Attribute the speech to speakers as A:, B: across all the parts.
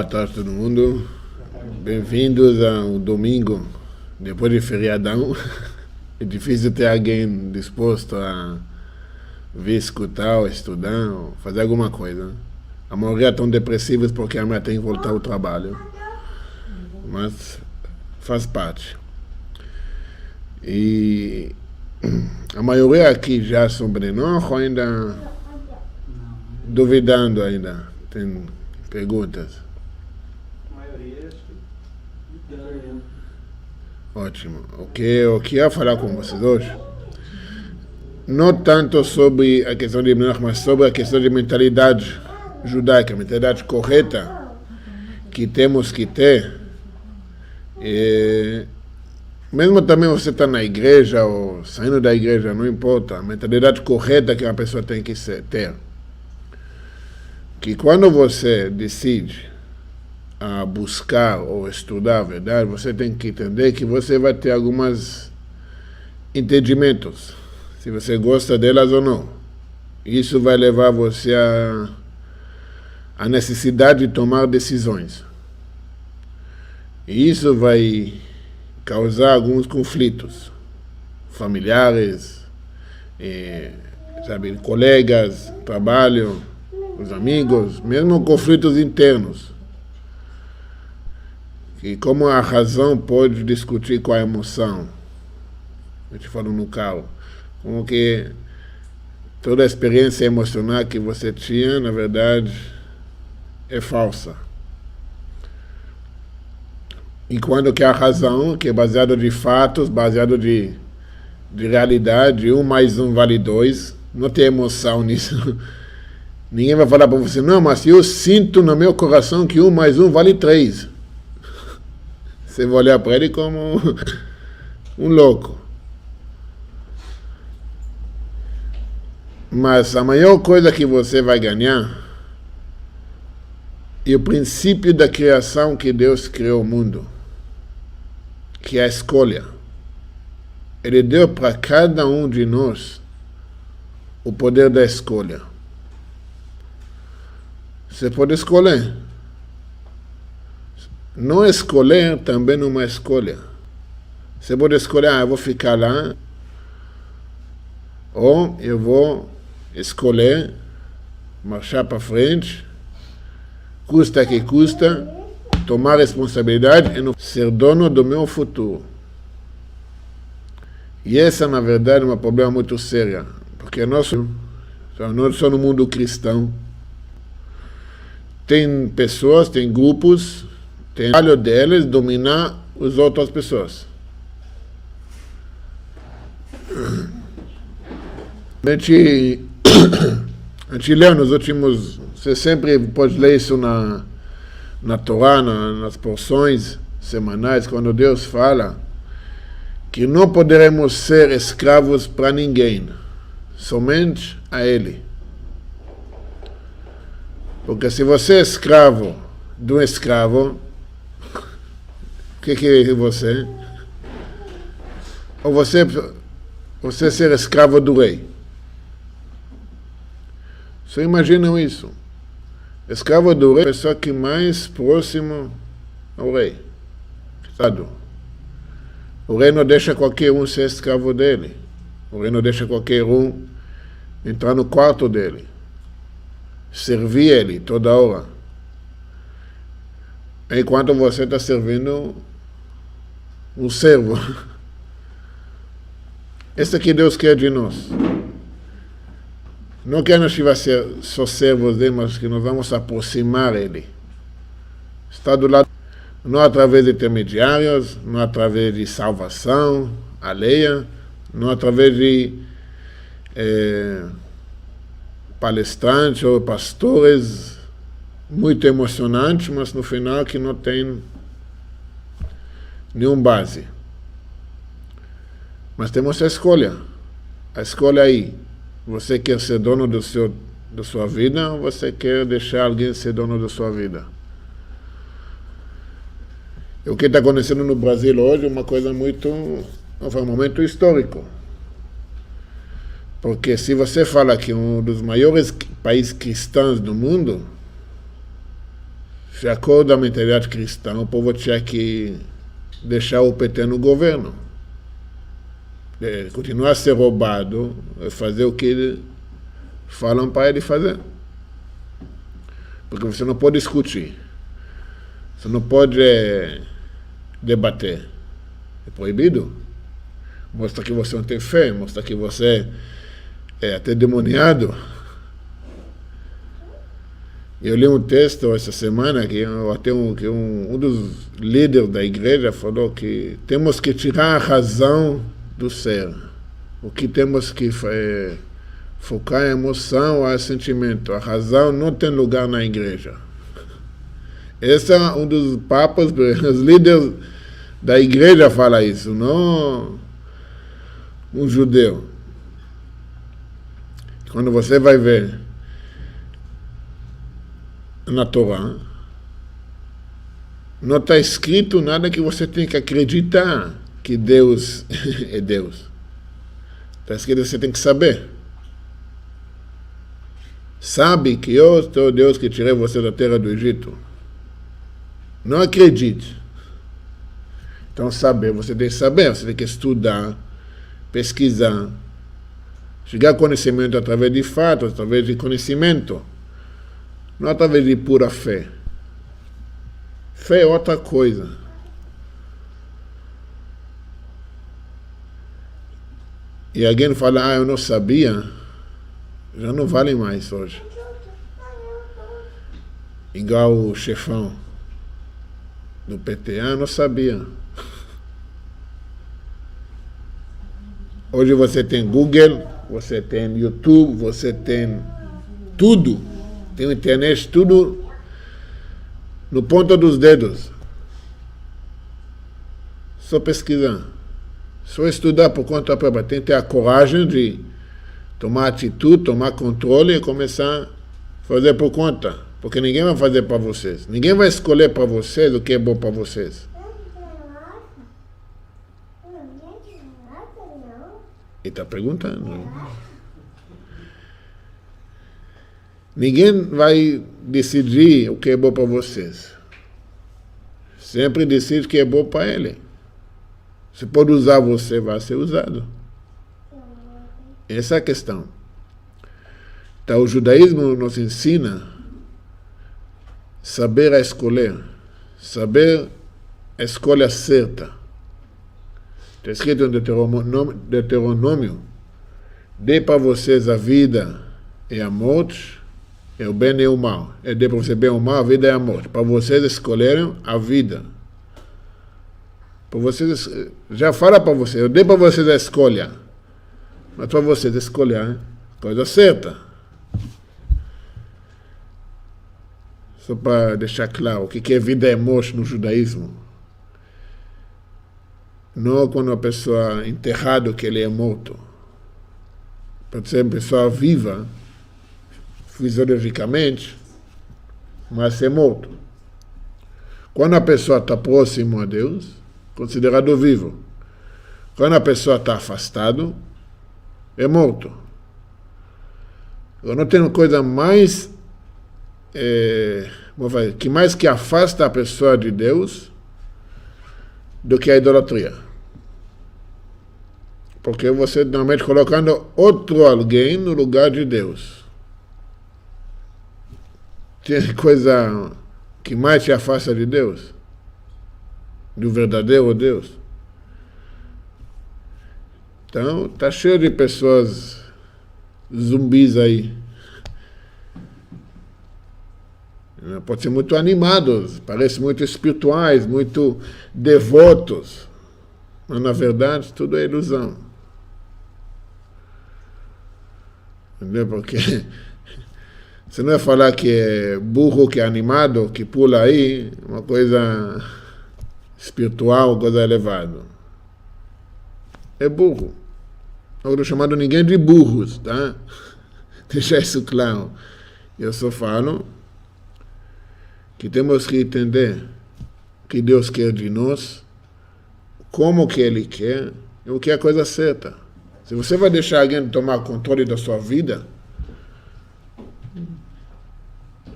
A: Boa tarde todo mundo, bem-vindos ao domingo, depois de feriadão. É difícil ter alguém disposto a vir escutar, ou estudar, ou fazer alguma coisa. A maioria estão depressivos porque amanhã tem que voltar ao trabalho, mas faz parte. E a maioria aqui já são Brenor ou ainda duvidando ainda? Tem perguntas? Ótimo. O que eu ia falar com vocês hoje, não tanto sobre a questão de Menach, mas sobre a questão de mentalidade judaica, mentalidade correta que temos que ter. E mesmo também você está na igreja ou saindo da igreja, não importa, a mentalidade correta que uma pessoa tem que ter. Que quando você decide a buscar ou estudar a verdade, você tem que entender que você vai ter alguns entendimentos, se você gosta delas ou não. Isso vai levar você a necessidade de tomar decisões. E isso vai causar alguns conflitos familiares, colegas, trabalho, os amigos, mesmo conflitos internos. E como a razão pode discutir com a emoção, a gente falou no carro, como que toda a experiência emocional que você tinha, na verdade, é falsa. Enquanto que a razão, que é baseada de fatos, baseada de realidade, 1 mais 1 vale 2, não tem emoção nisso. Ninguém vai falar para você, não, mas eu sinto no meu coração que 1 mais 1 vale 3. Você vai olhar para ele como um louco. Mas a maior coisa que você vai ganhar é o princípio da criação que Deus criou o mundo, que é a escolha. Ele deu para cada um de nós o poder da escolha. Você pode escolher. Não escolher também não é uma escolha. Você pode escolher, eu vou ficar lá, ou eu vou escolher marchar para frente, custa que custa, tomar responsabilidade e não ser dono do meu futuro. E essa, na verdade, é um problema muito sério, porque nós somos no mundo cristão. Tem pessoas, tem grupos, tem o trabalho deles dominar as outras pessoas. A gente leu nos últimos... Você sempre pode ler isso na Torá, nas porções semanais, quando Deus fala que não poderemos ser escravos para ninguém, somente a Ele. Porque se você é escravo de um escravo, o que é você? Ou você ser escravo do rei. Só imaginam isso. Escravo do rei é a pessoa que mais próximo ao rei. O rei não deixa qualquer um ser escravo dele. O rei não deixa qualquer um entrar no quarto dele. Servir ele toda hora. Enquanto você está servindo um servo. Esse aqui Deus quer de nós. Não quer nós ser só servos dele, mas que nós vamos aproximar ele. Está do lado, não através de intermediários, não através de salvação alheia, não através de palestrantes ou pastores muito emocionantes, mas no final que não tem nenhum base. Mas temos a escolha aí. Você quer ser dono da sua vida ou você quer deixar alguém ser dono da sua vida? E o que está acontecendo no Brasil hoje é uma coisa um momento histórico. Porque se você fala que um dos maiores países cristãos do mundo de acordo com a mentalidade cristã, o povo tinha que deixar o PT no governo. Continuar a ser roubado, fazer o que falam para ele fazer. Porque você não pode discutir. Você não pode debater. É proibido. Mostra que você não tem fé, mostra que você é até demoniado. Eu li um texto essa semana que até um dos líderes da igreja falou que temos que tirar a razão do ser. O que temos que focar é emoção, é sentimento. A razão não tem lugar na igreja. Esse é um dos papas, os líderes da igreja falam isso, não um judeu. Quando você vai ver na Torá, não está escrito nada que você tem que acreditar que Deus é Deus. Está escrito que você tem que saber. Sabe que eu sou o Deus que tirei você da terra do Egito. Não acredite. Então saber, você tem que saber, você tem que estudar, pesquisar, chegar a conhecimento através de fatos, através de conhecimento. Não através de pura fé. Fé é outra coisa. E alguém fala, eu não sabia, já não vale mais hoje. Igual o chefão do PT, eu não sabia. Hoje você tem Google, você tem YouTube, você tem tudo. Tem internet, tudo no ponto dos dedos. Só pesquisar. Só estudar por conta própria. Tem que ter a coragem de tomar atitude, tomar controle e começar a fazer por conta. Porque ninguém vai fazer para vocês. Ninguém vai escolher para vocês o que é bom para vocês. Ele está perguntando. Ninguém vai decidir o que é bom para vocês. Sempre decide o que é bom para ele. Se pode usar você, vai ser usado. Essa é a questão. Então, o judaísmo nos ensina saber a escolher. Saber a escolha certa. Está escrito em Deuteronômio: dê para vocês a vida e a morte, é o bem e o mal. É de para você bem ou mal, a vida e a morte. Para vocês escolherem a vida. Para vocês, já fala para vocês, eu dei para vocês a escolha. Mas para vocês escolherem a coisa certa. Só para deixar claro o que é vida e morte no judaísmo. Não quando a pessoa é enterrada que ele é morto. Pode ser uma pessoa viva, fisiologicamente, mas ser morto. Quando a pessoa está próximo a Deus, considerado vivo. Quando a pessoa está afastado, é morto. Eu não tenho coisa mais que afasta a pessoa de Deus do que a idolatria. Porque você normalmente colocando outro alguém no lugar de Deus. Tem coisa que mais te afasta de Deus? Do verdadeiro Deus? Então, está cheio de pessoas zumbis aí. Pode ser muito animados, parecem muito espirituais, muito devotos. Mas, na verdade, tudo é ilusão. Entendeu? Porque você não vai falar que é burro, que é animado, que pula aí, uma coisa espiritual, coisa elevada. É burro. Não estou chamando ninguém de burros, tá? Deixar isso claro. Eu só falo que temos que entender o que Deus quer de nós, como que Ele quer, e o que é a coisa certa. Se você vai deixar alguém tomar controle da sua vida,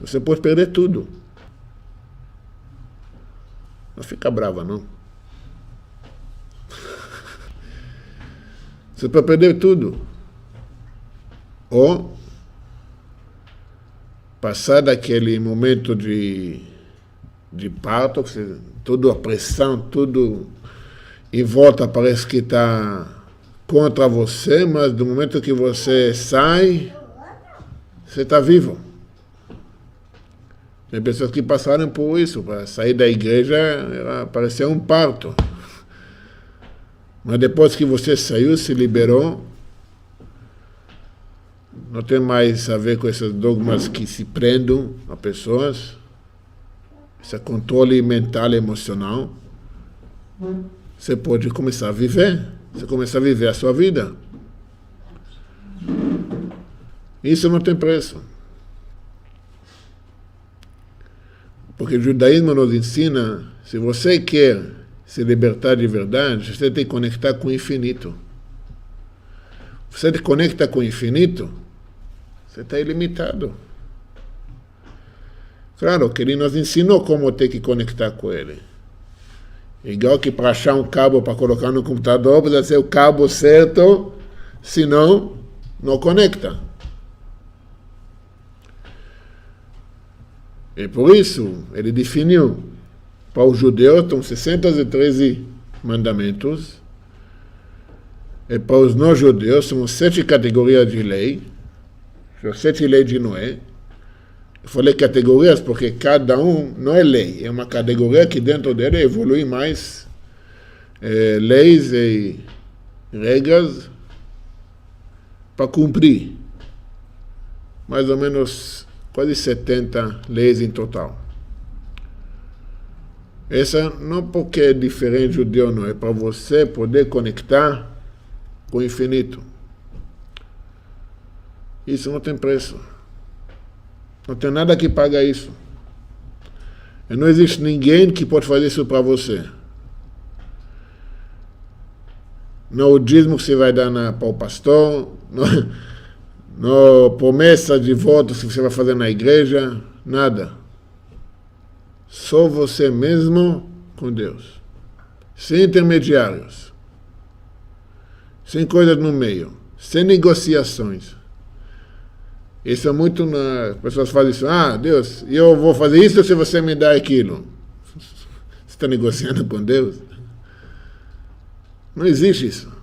A: você pode perder tudo. Não fica brava, não. Você pode perder tudo. Ou passar daquele momento de parto, tudo a pressão, tudo em volta parece que está contra você, mas do momento que você sai, você está vivo. Tem pessoas que passaram por isso, para sair da igreja parecia um parto. Mas depois que você saiu, se liberou, não tem mais a ver com esses dogmas que se prendem a pessoas, esse controle mental e emocional. Você pode começar a viver, você começa a viver a sua vida. Isso não tem preço. Porque o judaísmo nos ensina, se você quer se libertar de verdade, você tem que conectar com o infinito. Você se conecta com o infinito, você está ilimitado. Claro que ele nos ensinou como ter que conectar com ele. Igual que para achar um cabo para colocar no computador, precisa ser o cabo certo, senão não conecta. E por isso, ele definiu, para os judeus, estão 613 mandamentos, e para os não-judeus, são 7 categorias de lei, 7 leis de Noé. Eu falei categorias porque cada um não é lei, é uma categoria que dentro dele evolui mais leis e regras para cumprir. Mais ou menos quase 70 leis em total. Essa não porque é diferente judeu, não, é para você poder conectar com o infinito. Isso não tem preço. Não tem nada que paga isso. E não existe ninguém que pode fazer isso para você. Não o dízimo que você vai dar para o pastor, não promessa de votos que você vai fazer na igreja, nada. Só você mesmo com Deus. Sem intermediários. Sem coisas no meio. Sem negociações. Isso é muito... As pessoas fazem isso. Ah, Deus, eu vou fazer isso se você me dá aquilo. Você está negociando com Deus? Não existe isso.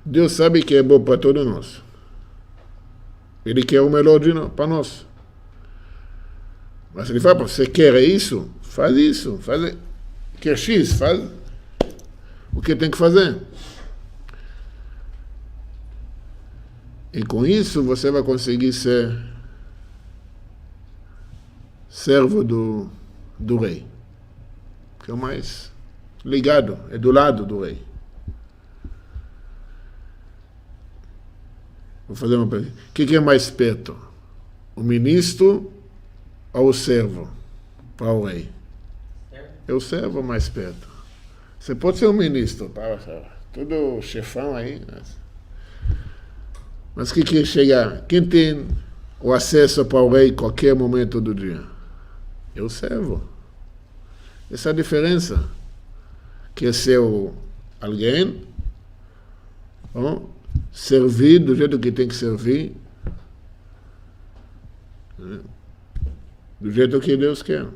A: Deus sabe que é bom para todos nós. Ele quer o melhor para nós. Mas ele fala, você quer isso? Faz isso. Quer X? Faz o que tem que fazer. E com isso você vai conseguir ser servo do rei. Que é o mais ligado, é do lado do rei. Vou fazer uma pergunta. O que é mais perto? O ministro ou o servo para o rei? É o servo mais perto. Você pode ser um ministro, tudo chefão aí. Mas que chega? Quem tem o acesso para o rei em qualquer momento do dia? É o servo. Essa é a diferença. Quer ser alguém, servir do jeito que tem que servir, do jeito que Deus quer.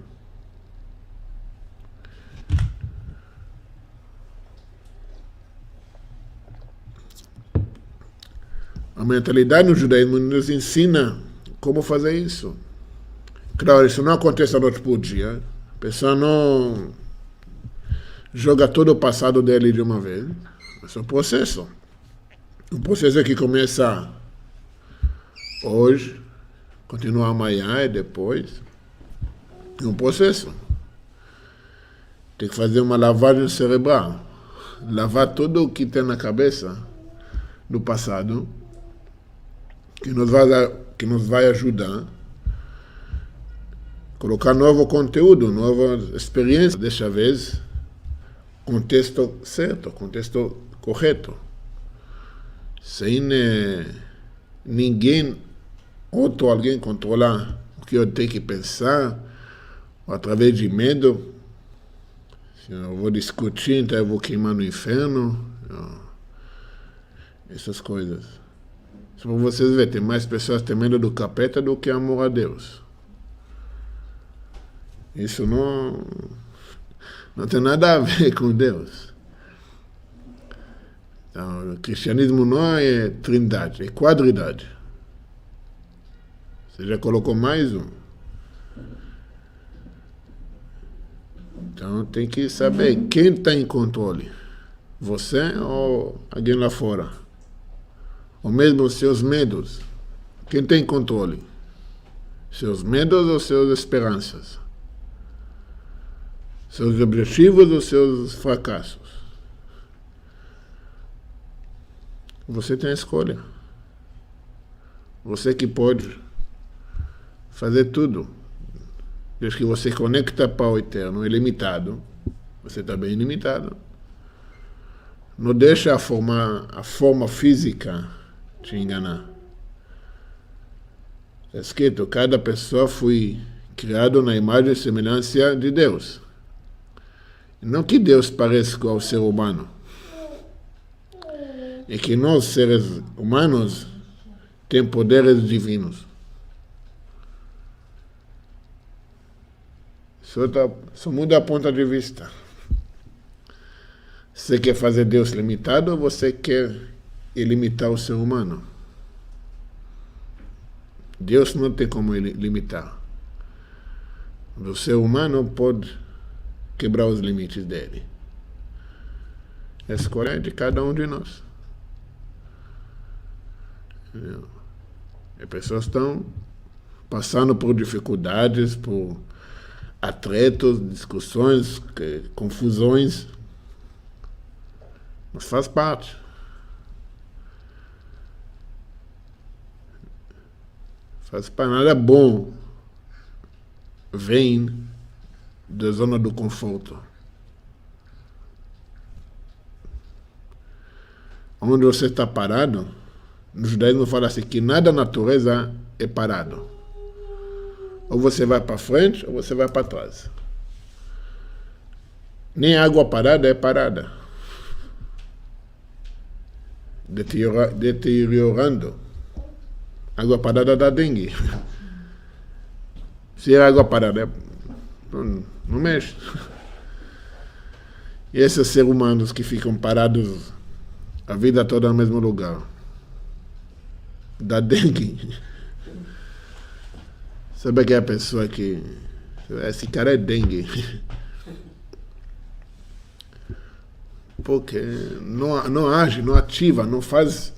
A: A mentalidade no judaísmo nos ensina como fazer isso. Claro, isso não acontece da noite por dia. A pessoa não joga todo o passado dele de uma vez. Mas é um processo. Um processo que começa hoje, continua amanhã e depois. É um processo. Tem que fazer uma lavagem cerebral. Lavar tudo o que tem na cabeça do passado, que nos vai ajudar, colocar novo conteúdo, nova experiência, desta vez, contexto certo, contexto correto, sem ninguém, alguém controlar o que eu tenho que pensar, ou através de medo. Se eu vou discutir, então eu vou queimar no inferno. Essas coisas. Só para vocês verem, tem mais pessoas têm medo do capeta do que amor a Deus. Isso não tem nada a ver com Deus. Então, o cristianismo não é trindade, é quadridade. Você já colocou mais um. Então tem que saber quem está em controle. Você ou alguém lá fora? Ou mesmo os seus medos. Quem tem controle? Seus medos ou suas esperanças? Seus objetivos ou seus fracassos? Você tem a escolha. Você que pode fazer tudo. Desde que você conecta para o eterno, ilimitado, você está bem ilimitado. Não deixa a forma física te enganar. Está escrito, cada pessoa foi criada na imagem e semelhança de Deus. Não que Deus pareça com o ser humano. É que nós, seres humanos, temos poderes divinos. Só muda a ponta de vista. Você quer fazer Deus limitado ou você quer ilimitar o ser humano? Deus não tem como limitar. O ser humano pode quebrar os limites dele. A escolha é de cada um de nós. As pessoas estão passando por dificuldades, por atritos, discussões, confusões, mas faz parte. Faz parte, nada bom vem da zona do conforto. Onde você está parado, no judaísmo fala assim que nada na natureza é parado. Ou você vai para frente ou você vai para trás. Nem água parada é parada. Deteriorando. Água parada dá dengue. Se é água parada, não mexe. E esses seres humanos que ficam parados a vida toda no mesmo lugar, dá dengue. Sabe que é a pessoa que... Esse cara é dengue. Porque não age, não ativa, não faz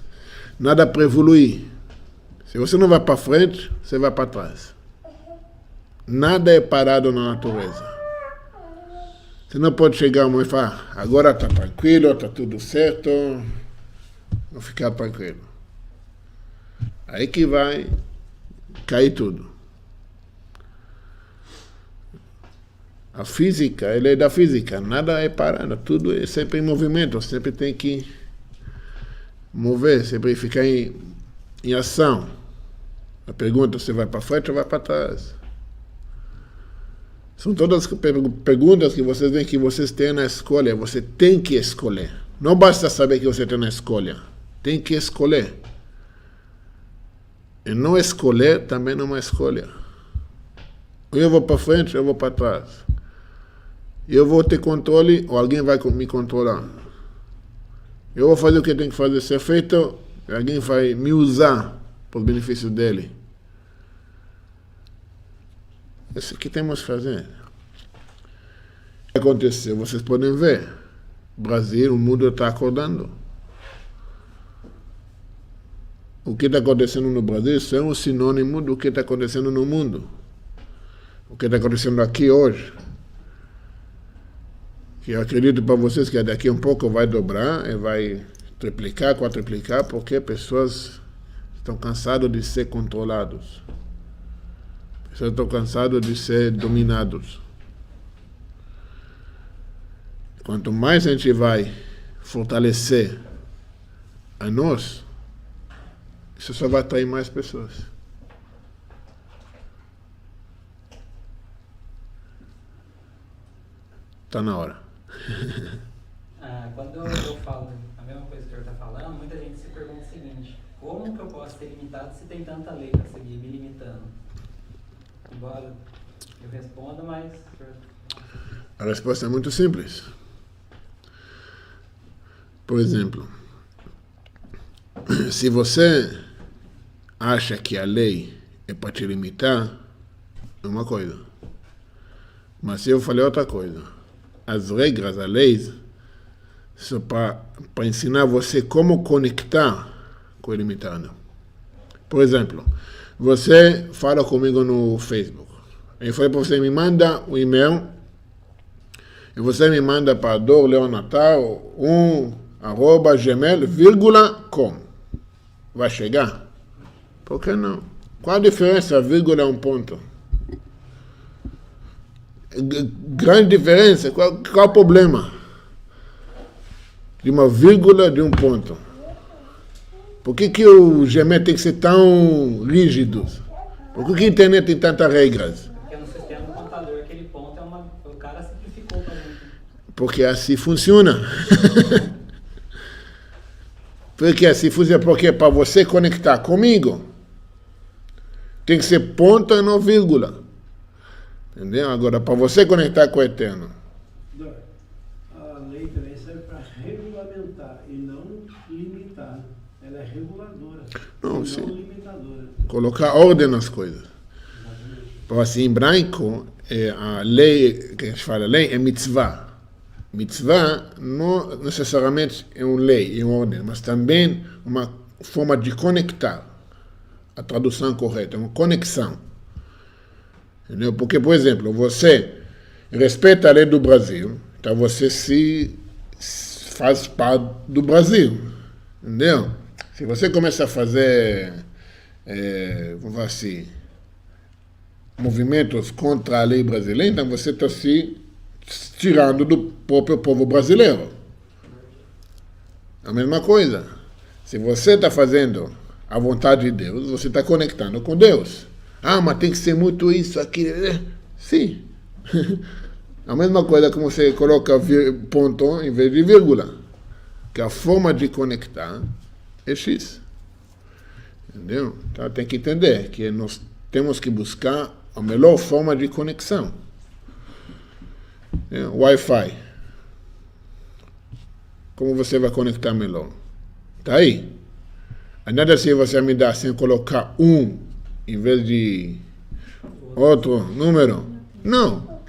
A: nada para evoluir. Se você não vai para frente, você vai para trás. Nada é parado na natureza. Você não pode chegar amanhã e falar, agora está tranquilo, está tudo certo, vou ficar tranquilo. Aí que vai cair tudo. A física, ela é da física, nada é parado, tudo é sempre em movimento, sempre tem que mover, sempre ficar em ação. A pergunta se vai para frente ou vai para trás. São todas perguntas que vocês veem que vocês têm na escolha, você tem que escolher. Não basta saber que você tem na escolha, tem que escolher. E não escolher também não é uma escolha. Ou eu vou para frente ou eu vou para trás. Eu vou ter controle ou alguém vai me controlar. Eu vou fazer o que tem que fazer ser feito, alguém vai me usar para os benefícios dele. Isso que temos que fazer. O que aconteceu? Vocês podem ver. Brasil, o mundo está acordando. O que está acontecendo no Brasil isso é um sinônimo do que está acontecendo no mundo. O que está acontecendo aqui hoje. Que eu acredito para vocês que daqui a um pouco vai dobrar e vai triplicar, quadruplicar, porque pessoas estão cansadas de ser controlados. Pessoas estão cansadas de ser dominados. Quanto mais a gente vai fortalecer a nós, isso só vai atrair mais pessoas. está na hora.
B: Quando eu falo a mesma coisa que o senhor está falando, muita gente se pergunta o seguinte: como que eu posso ser limitado se tem tanta lei para seguir me limitando? Embora eu responda, mas...
A: A resposta é muito simples. Por exemplo, se você acha que a lei é para te limitar, é uma coisa. Mas se eu falei outra coisa, as regras, as leis, são para ensinar você como conectar com o ilimitado. Por exemplo, você fala comigo no Facebook. Eu falei para você, me manda um e-mail e você me manda para dorleonatal1@gmail.com. Vai chegar? Por que não? Qual a diferença? Vírgula é um ponto. Grande diferença. Qual o problema de uma vírgula de um ponto? Por que o Gmail tem que ser tão rígido? Por que a internet tem tantas regras?
B: Porque no sistema do computador aquele ponto o cara simplificou para gente.
A: Porque assim funciona. Porque assim funciona. Porque para você conectar comigo, tem que ser ponto e não vírgula. Entendeu? Agora, para você conectar com o Eterno.
C: A lei também serve para regulamentar e não limitar. Ela é reguladora, não limitadora.
A: Colocar ordem nas coisas. Então, assim, em hebraico, a lei, que a gente fala lei, é mitzvah. Mitzvah não necessariamente é uma lei, é uma ordem, mas também uma forma de conectar. A tradução correta, é uma conexão. Entendeu? Porque, por exemplo, você respeita a lei do Brasil, então você se faz parte do Brasil. Entendeu? Se você começa a fazer, vamos falar assim, movimentos contra a lei brasileira, então você está se tirando do próprio povo brasileiro. A mesma coisa. Se você está fazendo a vontade de Deus, você está conectando com Deus. Ah, mas tem que ser muito isso, aquilo. Sim. A mesma coisa como você coloca ponto em vez de vírgula. Que a forma de conectar é X. Entendeu? Então tem que entender que nós temos que buscar a melhor forma de conexão. Wi-Fi. Como você vai conectar melhor? Tá aí. Nada se você me dá sem colocar um em vez de outro número. Não.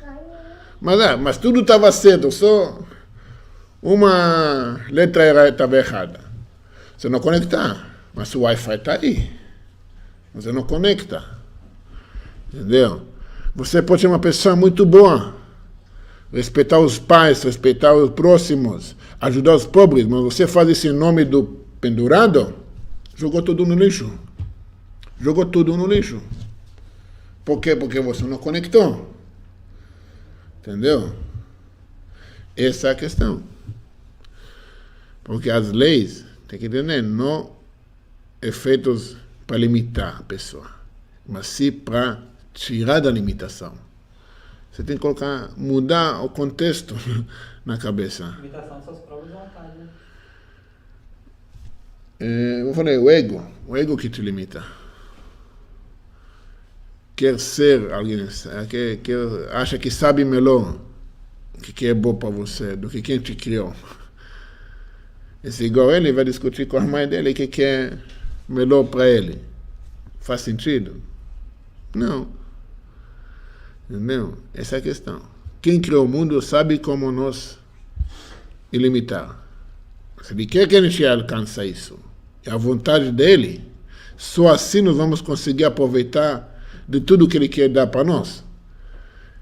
A: Mas tudo estava certo, só uma letra estava errada. Você não conectar, mas o Wi-Fi está aí. Você não conecta. Entendeu? Você pode ser uma pessoa muito boa. Respeitar os pais, respeitar os próximos, ajudar os pobres, mas você faz isso em nome do pendurado, jogou tudo no lixo. Jogou tudo no lixo. Por quê? Porque você não conectou. Entendeu? Essa é a questão. Porque as leis, tem que entender, não é feitas para limitar a pessoa, mas sim para tirar da limitação. Você tem que colocar, mudar o contexto na cabeça.
B: Limitação das suas próprias vontades, né?
A: Eu falei, o ego que te limita. Quer ser alguém, acha que sabe melhor o que é bom para você do que quem te criou. Esse igual ele vai discutir com a mãe dele o que é melhor para ele. Faz sentido? Não. Entendeu? Essa é a questão. Quem criou o mundo sabe como nos ilimitar. Se ele quer que a gente alcance isso, é a vontade dele, só assim nós vamos conseguir aproveitar de tudo que ele quer dar para nós.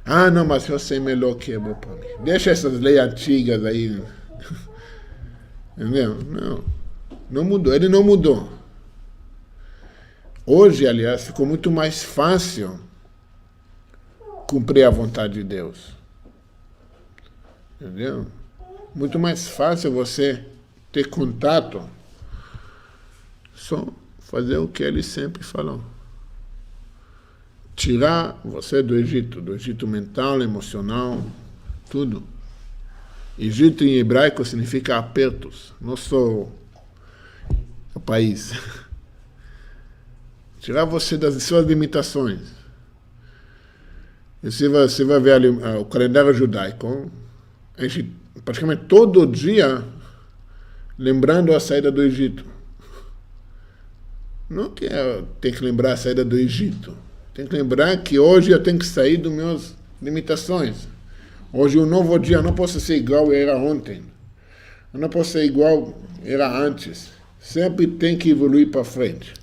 A: Ah, não, mas eu sei melhor que é bom para mim. Deixa essas leis antigas aí. Entendeu? Não mudou. Ele não mudou. Hoje, aliás, ficou muito mais fácil cumprir a vontade de Deus. Entendeu? Muito mais fácil você ter contato. Só fazer o que ele sempre falou. Tirar você do Egito mental, emocional, tudo. Egito em hebraico significa apertos, não só o país. Tirar você das suas limitações. E você vai ver ali, o calendário judaico, a gente praticamente todo dia lembrando a saída do Egito. Não que tem que lembrar a saída do Egito. Tem que lembrar que hoje eu tenho que sair das minhas limitações. Hoje um novo dia, eu não posso ser igual era ontem. Eu não posso ser igual era antes. Sempre tem que evoluir para frente.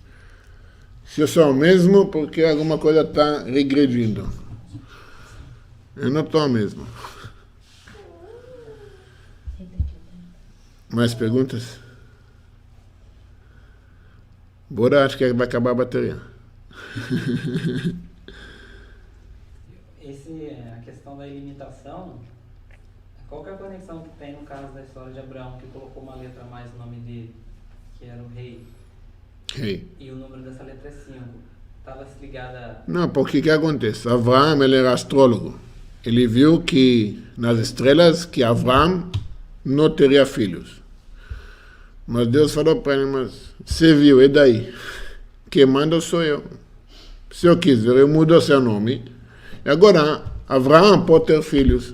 A: Se eu sou o mesmo, porque alguma coisa está regredindo. Eu não estou o mesmo. Mais perguntas? Bora, acho que vai acabar a bateria.
B: A questão da ilimitação, qual que é a conexão que tem no caso da história de Abraão, que colocou uma letra a mais no nome dele, que era o rei?
A: Rei.
B: E o número dessa letra é 5. Estava ligada...
A: Não, porque o que acontece? Abraão, ele era astrólogo. Ele viu que nas estrelas que Abraão não teria filhos. Mas Deus falou para ele, mas você viu, e daí? Quem manda sou eu. Se eu quiser, eu mudo seu nome. E agora, Abraão pode ter filhos.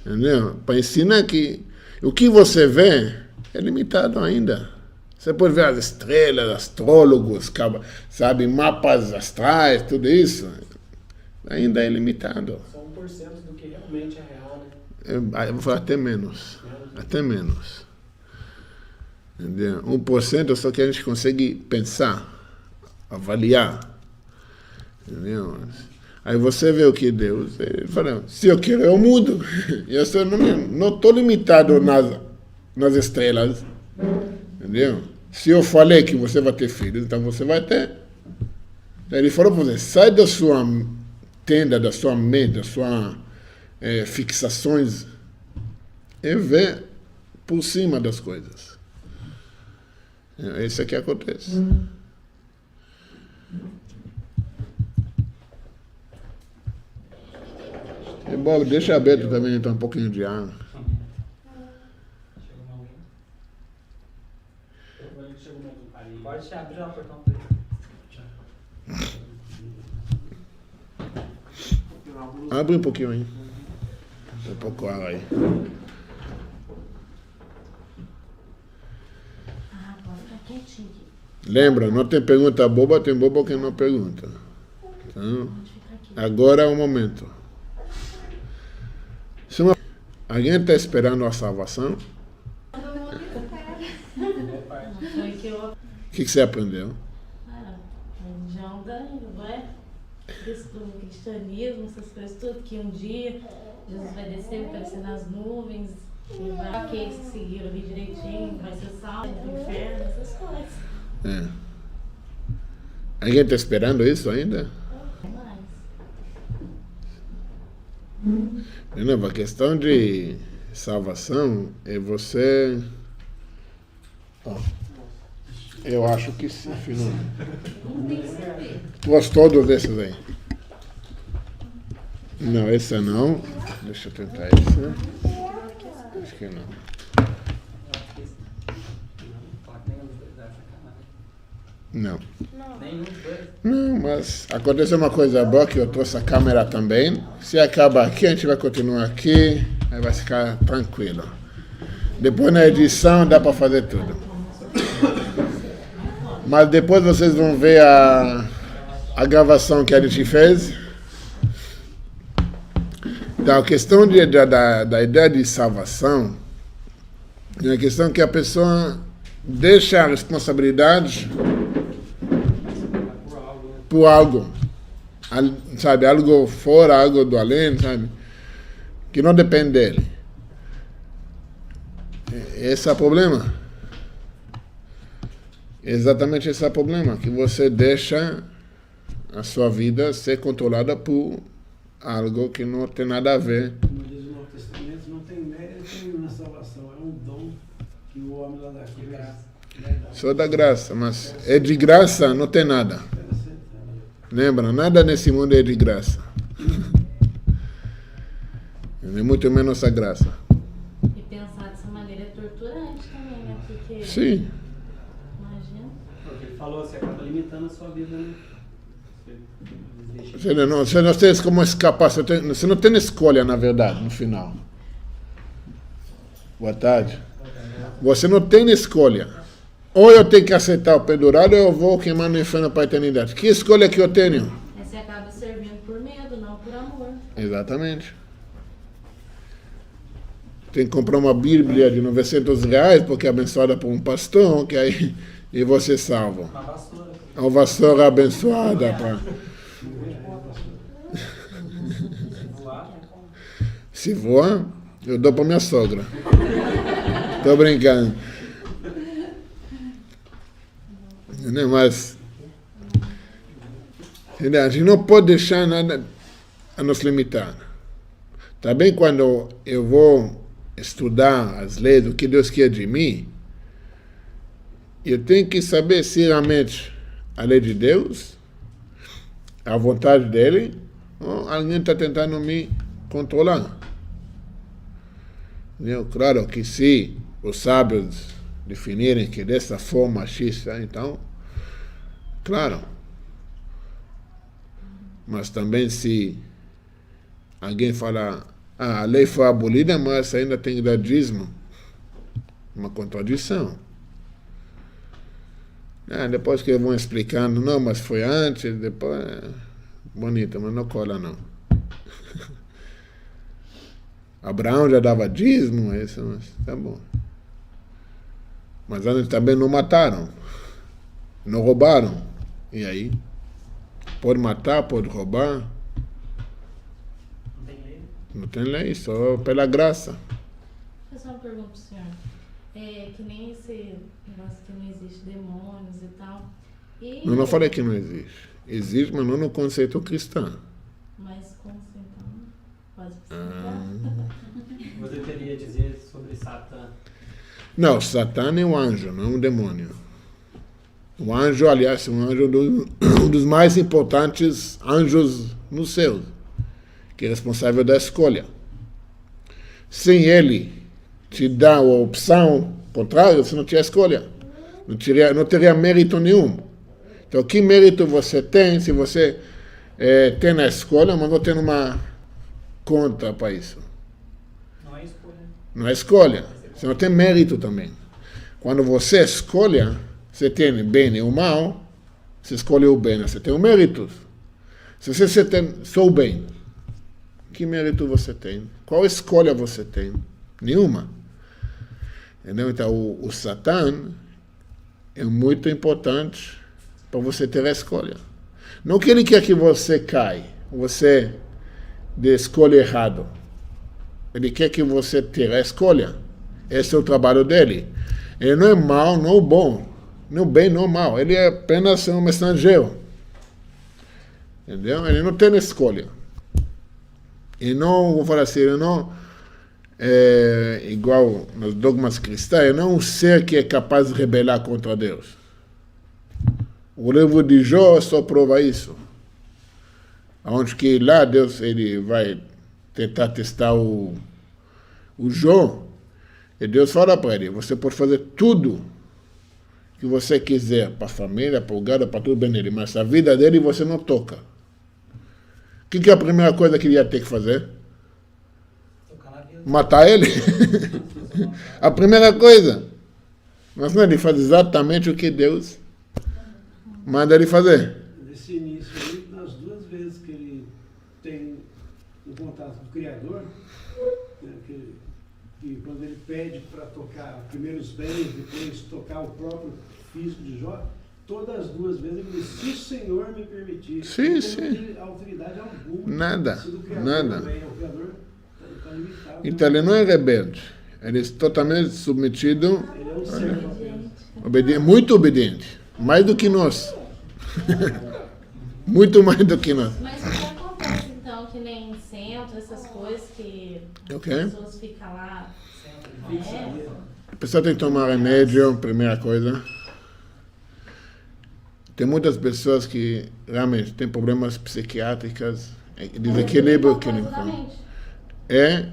A: Entendeu? Para ensinar que o que você vê é limitado ainda. Você pode ver as estrelas, astrólogos, sabe, mapas astrais, tudo isso. Ainda é limitado.
C: Só 1% do que realmente é real, né?
A: Eu vou falar até menos. Até menos. Entendeu? 1% é só que a gente consegue pensar, avaliar. Entendeu? Aí você vê o que Deus... Ele fala, se eu quero, eu mudo. Eu não estou limitado nas estrelas. Entendeu? Se eu falei que você vai ter filhos, então você vai ter. Ele falou para você, sai da sua tenda, da sua mente, das suas fixações e vê por cima das coisas. É isso que acontece. E bom, deixa aberto também, então, um pouquinho de ar.
B: Pode abrir já o portão.
A: Abre um pouquinho aí. Um pouco ar aí. Lembra, não tem pergunta boba, tem boba que não pergunta. Então, agora é o momento. Alguém está esperando a salvação? O que você aprendeu?
D: Religião do cristianismo, essas coisas, tudo que um dia Jesus vai descer, vai aparecer nas nuvens, e vai aqueles que seguiram ali direitinho, vai ser salvo do inferno, essas coisas.
A: Alguém está esperando isso ainda? Não, a questão de salvação é você... eu acho que sim, filho. Gostou desses aí? Não, esse não. Deixa eu tentar esse. Acho que não. Não. Não, mas aconteceu uma coisa boa que eu trouxe a câmera também. Se acabar aqui, a gente vai continuar aqui. Aí vai ficar tranquilo. Depois na edição dá para fazer tudo. Mas depois vocês vão ver a gravação que a gente fez. Então, a questão da ideia de salvação é uma questão que a pessoa deixa a responsabilidade por algo, sabe, algo fora, algo do além, sabe, que não depende dele. Esse é o problema. Exatamente esse é o problema, que você deixa a sua vida ser controlada por algo que não tem nada a ver.
C: Como diz o Novo Testamento, não tem mérito nenhum na salvação, é um dom que o homem lá da graça.
A: Só da graça, mas é de graça, não tem nada. Lembra, nada nesse mundo é de graça. Nem muito menos a graça.
D: torturante também, né? Porque,
A: Sim.
D: imagina.
B: Porque ele falou, você acaba limitando a sua vida, né?
A: Você não tem como escapar, você não tem escolha, na verdade, no final. Boa tarde. Você não tem escolha. Ou eu tenho que aceitar o pendurado, ou eu vou queimar no inferno para a eternidade. Que escolha que eu tenho?
D: Aí você acaba servindo por medo, não por amor.
A: Exatamente. Tem que comprar uma Bíblia de R$900, porque é abençoada por um pastor, que aí e você salva.
B: Uma vassoura.
A: Uma vassoura abençoada. Se voar, eu dou para minha sogra. Tô brincando. Não, mas a gente não pode deixar nada a nos limitar. Também quando eu vou estudar as leis, o que Deus quer de mim, eu tenho que saber se realmente a lei de Deus, a vontade dele, ou alguém está tentando me controlar. Entendeu? Claro que se os sábios definirem que dessa forma X, então, claro. Mas também se alguém falar, a lei foi abolida, mas ainda tem que dar dízimo, uma contradição. Depois que vão explicando, não, mas foi antes, depois, bonito, mas não cola não. Abraão já dava dízimo, isso, mas tá bom. Mas antes também não mataram, não roubaram. E aí? Pode matar, pode roubar.
B: Não tem lei.
A: Não tem lei, só pela graça.
D: Vou fazer uma pergunta pro senhor. Que nem esse negócio que não existe demônios e tal. E
A: Eu não falei que não existe. Existe, mas não no conceito cristão.
D: Mas como assim, então? Pode explicar?
B: Você teria a dizer sobre Satã?
A: Não, Satã é um anjo, não é um demônio. O anjo, aliás, é um anjo um dos mais importantes anjos no céu, que é responsável da escolha. Sem ele te dar a opção contrária, você não tinha escolha. Não teria mérito nenhum. Então, que mérito você tem se você tem na escolha, mas não tem uma conta para isso?
B: Não é escolha.
A: Não é escolha. Você não tem mérito também. Quando você escolhe, você tem bem e o mal, você escolhe o bem, você tem o mérito. Se você tem só o bem, que mérito você tem? Qual escolha você tem? Nenhuma. Entendeu? Então, o Satã é muito importante para você ter a escolha. Não que ele quer que você caia, você dê escolha errado. Ele quer que você tenha a escolha. Esse é o trabalho dele. Ele não é mau, não é bom. Não bem, não mal. Ele é apenas um mensageiro. Entendeu? Ele não tem escolha. E não, vou falar assim, ele não é igual nos dogmas cristãos, ele não é um ser que é capaz de rebelar contra Deus. O livro de Jó só prova isso. Onde que lá Deus ele vai tentar testar o Jó. E Deus fala para ele, você pode fazer tudo que você quiser para a família, para o gado, para tudo bem dele, mas a vida dele você não toca. O que é a primeira coisa que ele ia ter que fazer?
B: Tocar na vida.
A: Matar ele? A primeira coisa. Mas não, ele faz exatamente o que Deus manda ele fazer.
C: Nesse início aí, nas duas vezes que ele tem um contato com o Criador, né, que quando ele pede para tocar primeiro os bens, depois tocar o próprio físico de Jó, todas as duas vezes ele diz, se o Senhor me permitir,
A: Sim,
C: ele
A: sim.
C: não tem autoridade alguma.
A: Nada,
C: Se do Criador
A: nada.
C: também, o Criador está limitado.
A: Então ele não é rebelde. Ele é totalmente submetido,
C: Ele é um servo.
A: muito obediente. Mais do que nós. Muito mais do que nós.
D: Mas o que acontece então, que nem centro, essas coisas que
A: Ok?
D: as pessoas ficam lá.
A: A pessoa tem que tomar remédio, primeira coisa. Tem muitas pessoas que realmente têm problemas psiquiátricos, desequilíbrio químico. É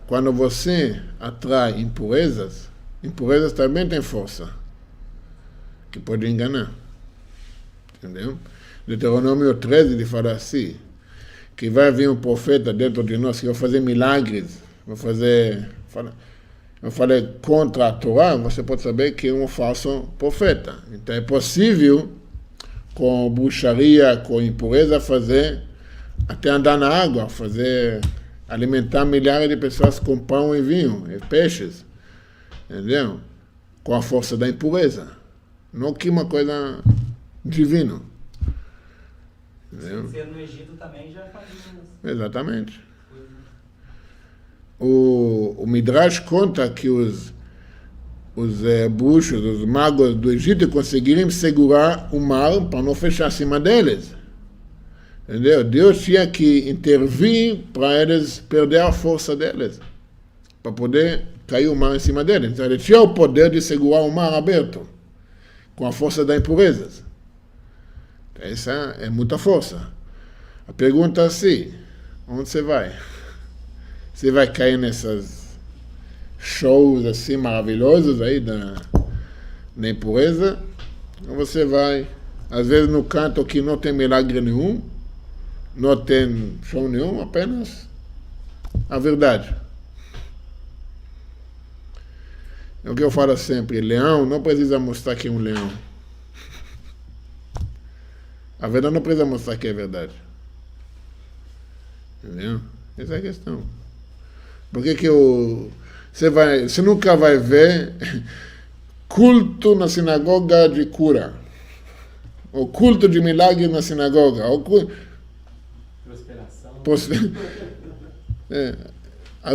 A: quando você atrai impurezas, Impurezas também têm força, que pode enganar. Entendeu? Deuteronômio 13, ele fala assim, que vai vir um profeta dentro de nós que vai fazer milagres, vai fazer... Eu falei contra a Torá, você pode saber que é um falso profeta. Então é possível, com bruxaria, com impureza, fazer, até andar na água, fazer, alimentar milhares de pessoas com pão e vinho, e peixes. Entendeu? Com a força da impureza. Não que uma coisa divina.
B: Se no Egito também já fazia isso.
A: Exatamente. O Midrash conta que os bruxos, os magos do Egito conseguiram segurar o mar para não fechar acima deles. Entendeu? Deus tinha que intervir para eles perder a força deles, para poder cair o mar em cima deles. Então ele tinha o poder de segurar o mar aberto, com a força das impurezas. Essa é muita força. A pergunta é assim, onde você vai? Você vai cair nessas shows assim maravilhosos aí da impureza? Ou você vai, às vezes, no canto que não tem milagre nenhum, não tem show nenhum, apenas a verdade. É o que eu falo sempre, leão não precisa mostrar que é um leão. A verdade não precisa mostrar que é verdade. Entendeu? Essa é a questão. Por que você nunca vai ver culto na sinagoga de cura, ou culto de milagre na sinagoga, ou prosperação.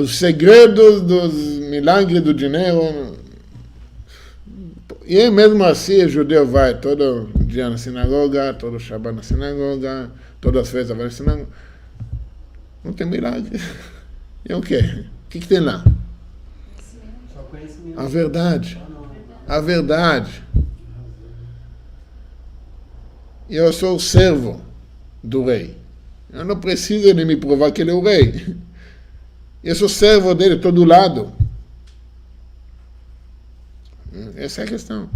A: Os segredos dos milagres do dinheiro. E mesmo assim o judeu vai todo dia na sinagoga, todo Shabbat na sinagoga, todas as festas vai na sinagoga. Não tem milagre. E o quê? O que tem lá? A verdade. A verdade. Eu sou o servo do rei. Eu não preciso de me provar que ele é o rei. Eu sou servo dele, estou do lado. Essa é a questão.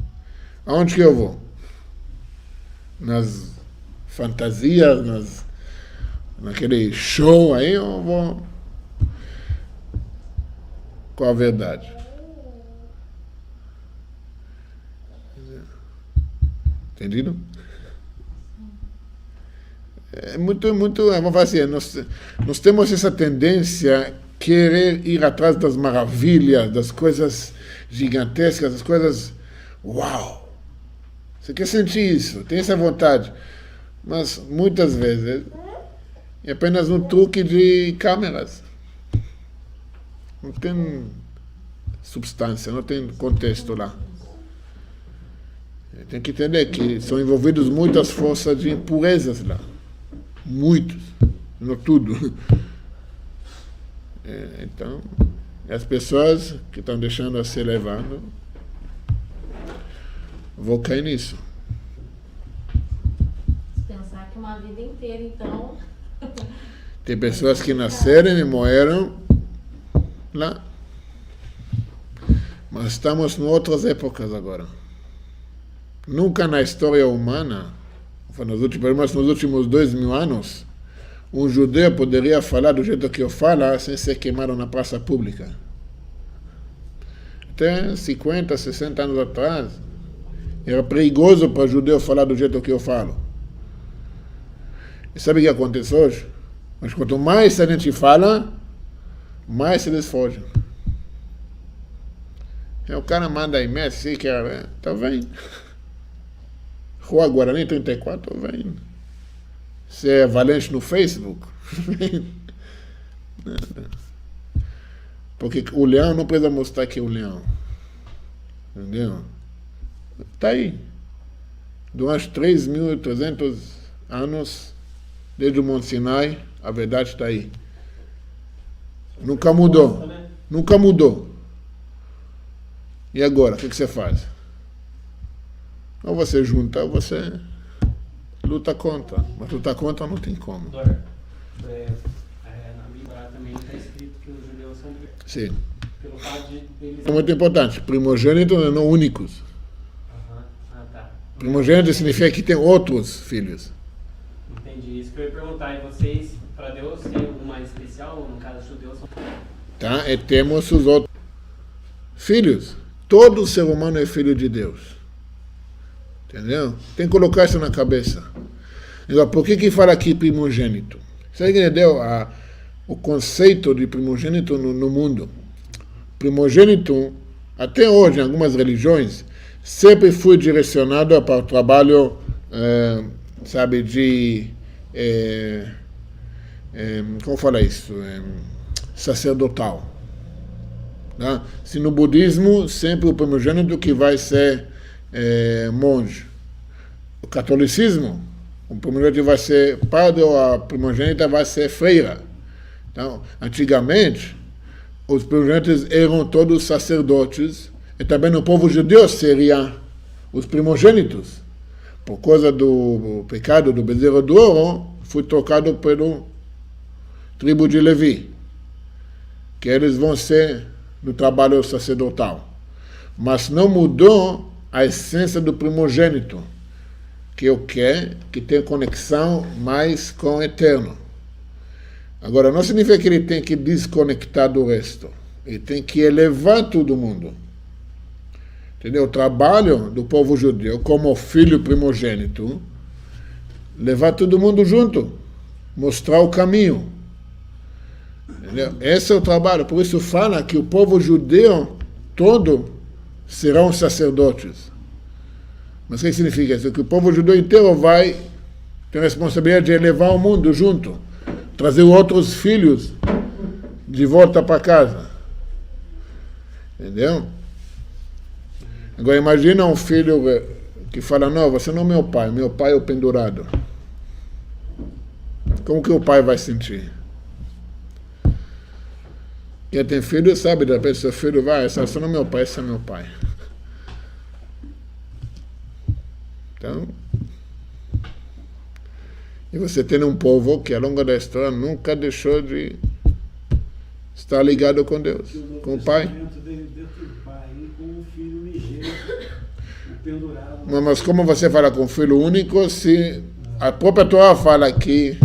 A: Aonde que eu vou? Nas fantasias, naquele show aí, eu vou com a verdade. Entendido? É muito, vamos falar assim, nós temos essa tendência a querer ir atrás das maravilhas, das coisas gigantescas, das coisas, uau! Você quer sentir isso, tem essa vontade, mas muitas vezes é apenas um truque de câmeras. Não tem substância, não tem contexto lá. Tem que entender que são envolvidos muitas forças de impurezas lá. Muitos, não tudo. Então, as pessoas que estão deixando a ser levando vão cair nisso.
D: Pensar que uma vida inteira, então...
A: Tem pessoas que nasceram e morreram lá. Mas estamos em outras épocas agora. Nunca na história humana, pelo menos nos últimos 2000 anos, um judeu poderia falar do jeito que eu falo sem ser queimado na praça pública. Até 50, 60 anos atrás, era perigoso para o judeu falar do jeito que eu falo. E sabe o que acontece hoje? Mas quanto mais a gente fala, mais eles fogem. E o cara manda e-mail, assim, que tá vendo? Rua Guarani 34, vem. Você é valente no Facebook? Porque o leão não precisa mostrar que é o leão. Entendeu? Está aí. Durante 3.300 anos, desde o Monte Sinai, a verdade está aí. Nunca mudou. Nunca mudou. E agora, o que você faz? Ou você junta, ou você luta contra. Mas lutar contra não tem como.
E: Na Bíblia também está escrito que os judeus são...
A: Sim.
B: Pelo fato de eles...
A: É muito importante. Primogênito não únicos.
B: Aham. Ah, tá.
A: Primogênito significa que tem outros filhos.
B: Entendi. Isso que eu ia perguntar. E vocês, para Deus, tem algum mais especial? Ou no caso, os judeus são...
A: Tá? E temos os outros filhos. Todo ser humano é filho de Deus. Entendeu? Tem que colocar isso na cabeça. Então, por que fala aqui primogênito? Você entendeu o conceito de primogênito no mundo? Primogênito, até hoje, em algumas religiões, sempre foi direcionado para o trabalho, sabe, de... como fala isso? Sacerdotal. Tá? Se no budismo, sempre o primogênito que vai ser monge. O catolicismo, o primogênito vai ser padre ou a primogênita vai ser freira. Então, antigamente, os primogênitos eram todos sacerdotes e também no povo judeu seriam os primogênitos. Por causa do pecado do bezerro de ouro, foi trocado pelo tribo de Levi, que eles vão ser no trabalho sacerdotal. Mas não mudou a essência do primogênito, que é o quê? Que tem conexão mais com o eterno. Agora, não significa que ele tem que desconectar do resto. Ele tem que elevar todo mundo. Entendeu? O trabalho do povo judeu, como filho primogênito, levar todo mundo junto, mostrar o caminho. Entendeu? Esse é o trabalho. Por isso fala que o povo judeu todo serão sacerdotes. Mas o que significa isso? Que o povo judeu inteiro vai ter a responsabilidade de elevar o mundo junto, trazer outros filhos de volta para casa. Entendeu? Agora imagina um filho que fala, não, você não é meu pai é o pendurado. Como que o pai vai sentir? Quem tem filho sabe, de repente seu filho vai, esse não é meu pai, esse é meu pai. Então, e você tem um povo que ao longo da história nunca deixou de estar ligado com Deus, com o Pai. Mas como você fala com o filho único, se a própria Torá fala que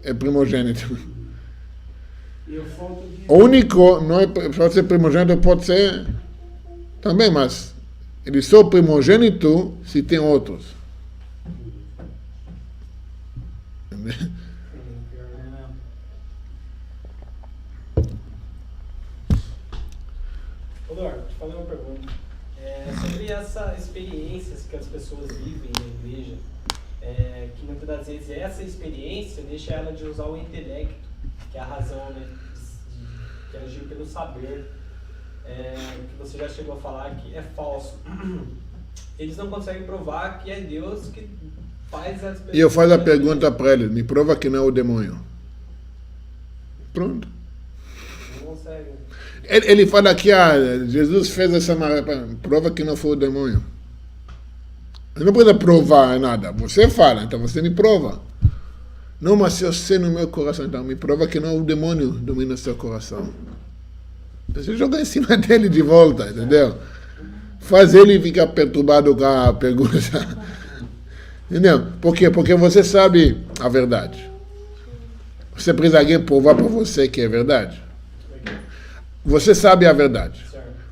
A: é primogênito? O único, não é, pode ser primogênito, pode ser também, mas ele só é primogênito se tem outros.
B: Ô, Dor, te fazer uma pergunta. Sobre essas experiências que as pessoas vivem na igreja, que muitas das vezes essa experiência deixa ela de usar o intelecto, que é a razão, né, de agir pelo saber, que você já chegou a falar que é falso. Eles não conseguem provar que é Deus que faz as pessoas...
A: E eu faço a pergunta para eles, me prova que não é o demônio. Pronto.
B: Não conseguem.
A: Ele fala que Jesus fez essa maravilha, prova que não foi o demônio. Ele não precisa provar nada, você fala, então você me prova. Não, mas se eu sei no meu coração, então me prova que não é o demônio que domina o seu coração. Você joga em cima dele de volta, entendeu? Faz ele ficar perturbado com a pergunta. Entendeu? Por quê? Porque você sabe a verdade. Você precisa alguém provar para você que é verdade. Você sabe a verdade.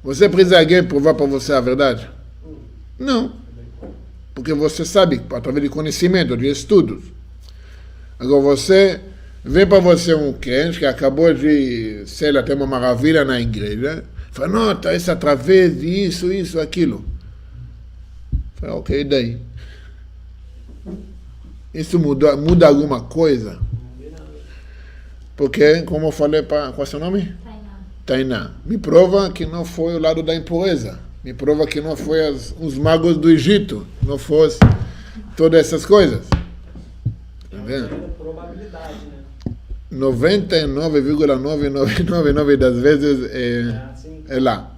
A: Você precisa alguém provar para você a verdade? Não. Porque você sabe, através de conhecimento, de estudos. Agora você, vem para você um crente que acabou de, sei lá, ter uma maravilha na igreja, fala, não, tá isso através de isso, aquilo. Fala, ok, daí? Isso muda alguma coisa? Porque, como eu falei para, qual é o seu nome? Tainá. Me prova que não foi o lado da impureza. Me prova que não foi os magos do Egito. Não fosse todas essas coisas. Tá vendo?
B: Probabilidade, né?
A: 99,9999 das vezes é lá.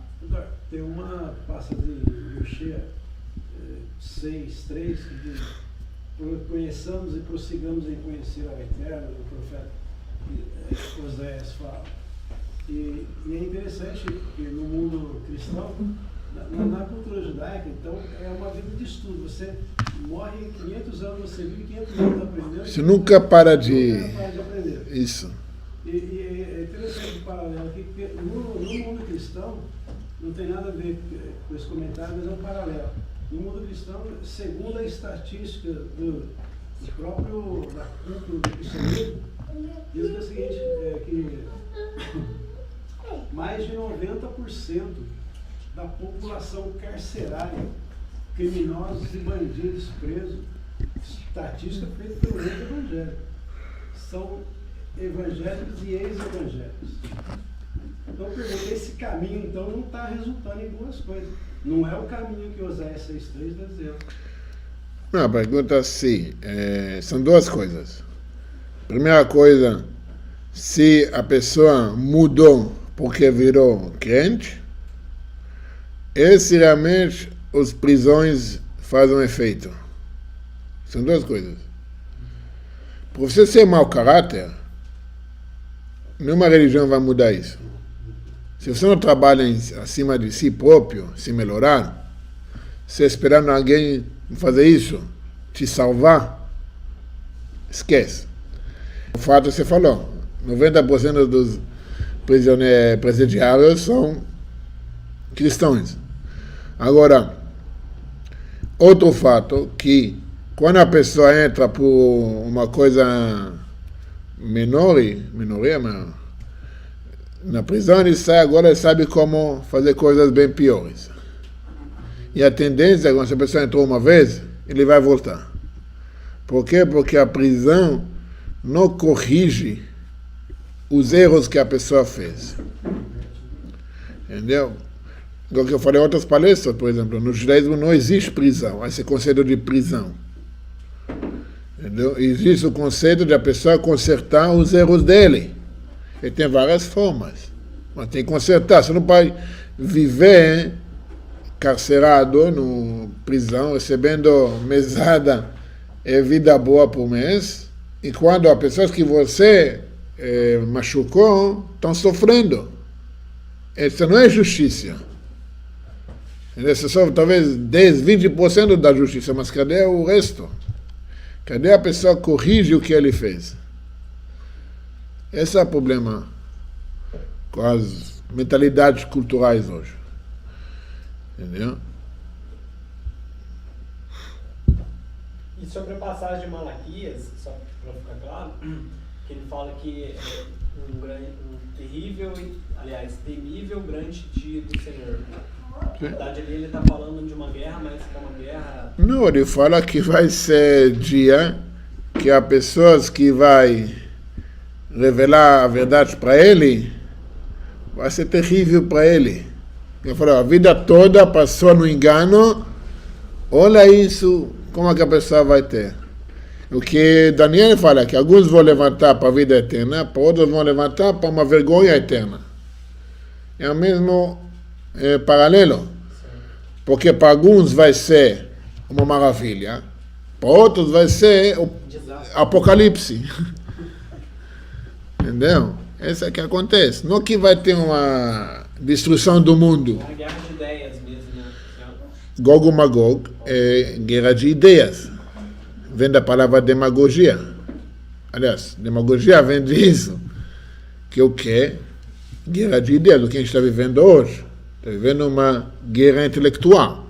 C: Tem uma passagem de Oshia 6:3 que diz: conheçamos e prossigamos em conhecer a Eterna, o profeta Oséias fala. E é interessante que no mundo cristão, na cultura judaica, então, é uma vida de estudo. Você morre 500 anos, você vive 500 anos aprendendo.
A: Você nunca para de...
C: Nunca para de aprender.
A: Isso.
C: E é interessante o paralelo aqui, porque no mundo cristão, não tem nada a ver com esse comentário, mas é um paralelo. No mundo cristão, segundo a estatística da cúpula do cristianismo, diz que é o seguinte, que mais de 90% da população carcerária, criminosos e bandidos presos, estatística feita pelo evangelho, são evangélicos e ex-evangélicos. Então, eu pergunto, esse caminho, então, não está resultando em boas coisas. Não é o caminho que Oséias 6,3 está dizendo.
A: Não, a pergunta é assim, são duas coisas. Primeira coisa, se a pessoa mudou porque virou crente, esse realmente as prisões fazem um efeito. São duas coisas. Para você ser mau caráter, nenhuma religião vai mudar isso. Se você não trabalha acima de si próprio, se melhorar, se esperando alguém fazer isso, te salvar, esquece. O fato que você falou, 90% dos presidiários são cristãos. Agora, outro fato que quando a pessoa entra por uma coisa minoria, na prisão ele sai, agora ele sabe como fazer coisas bem piores. E a tendência é que quando a pessoa entrou uma vez, ele vai voltar. Por quê? Porque a prisão não corrige os erros que a pessoa fez. Entendeu? Igual que eu falei em outras palestras, por exemplo, no judaísmo não existe prisão, esse conceito de prisão. Entendeu? Existe o conceito de a pessoa consertar os erros dele. Ele tem várias formas, mas tem que consertar. Você não pode viver carcerado, no prisão, recebendo mesada e vida boa por mês, e quando as pessoas que você machucou estão sofrendo. Isso não é justiça. Você sofre talvez 10, 20% da justiça, mas cadê o resto? Cadê a pessoa que corrige o que ele fez? Esse é o problema com as mentalidades culturais hoje. Entendeu?
B: E sobre a passagem de Malaquias, só para ficar claro, que ele fala que é um terrível, aliás, temível grande dia do Senhor. Na verdade, ali ele está falando de uma guerra, mas é uma guerra...
A: Não, ele fala que vai ser dia que há pessoas que vai revelar a verdade para ele, vai ser terrível para ele. Ele falou, a vida toda passou no engano, olha isso, como é que a pessoa vai ter. O que Daniel fala, que alguns vão levantar para a vida eterna, para outros vão levantar para uma vergonha eterna. É o mesmo paralelo. Porque para alguns vai ser uma maravilha, para outros vai ser o apocalipse. Entendeu? Isso é que acontece. Não que vai ter uma destruição do mundo.
B: É uma guerra de ideias mesmo, né?
A: Gog e Magog é guerra de ideias. Vem da palavra demagogia. Aliás, demagogia vem disso. Que o quê? Guerra de ideias, o que a gente está vivendo hoje. Está vivendo uma guerra intelectual.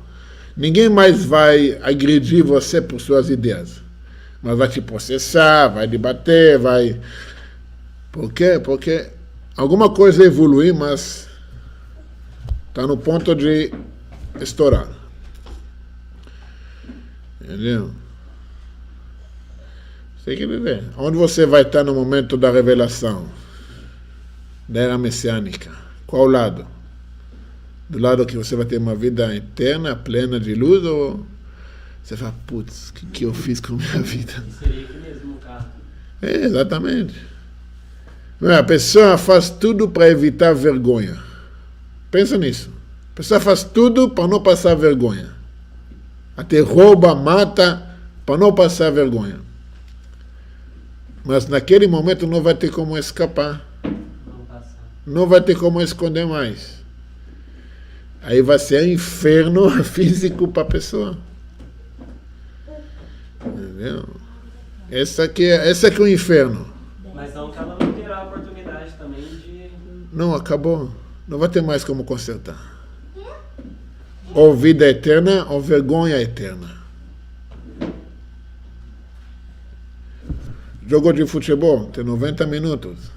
A: Ninguém mais vai agredir você por suas ideias. Mas vai te processar, vai debater, vai... Por quê? Porque alguma coisa evolui, mas está no ponto de estourar. Entendeu? Você tem que viver. Onde você vai estar no momento da revelação? Da era messiânica? Qual lado? Do lado que você vai ter uma vida eterna, plena de luz, ou você fala, putz, o que eu fiz com a minha vida?
B: Seria aqui mesmo, cara.
A: Exatamente. A pessoa faz tudo para evitar vergonha. Pensa nisso. A pessoa faz tudo para não passar vergonha. Até rouba, mata, para não passar vergonha. Mas naquele momento não vai ter como escapar.
B: Não passar.
A: não vai ter como esconder mais. Aí vai ser um inferno físico para a pessoa. Entendeu? Essa aqui é o inferno.
B: Mas não que ela não terá a oportunidade também de...
A: Não, acabou. Não vai ter mais como consertar. Ou vida eterna ou vergonha eterna. Jogo de futebol tem 90 minutos.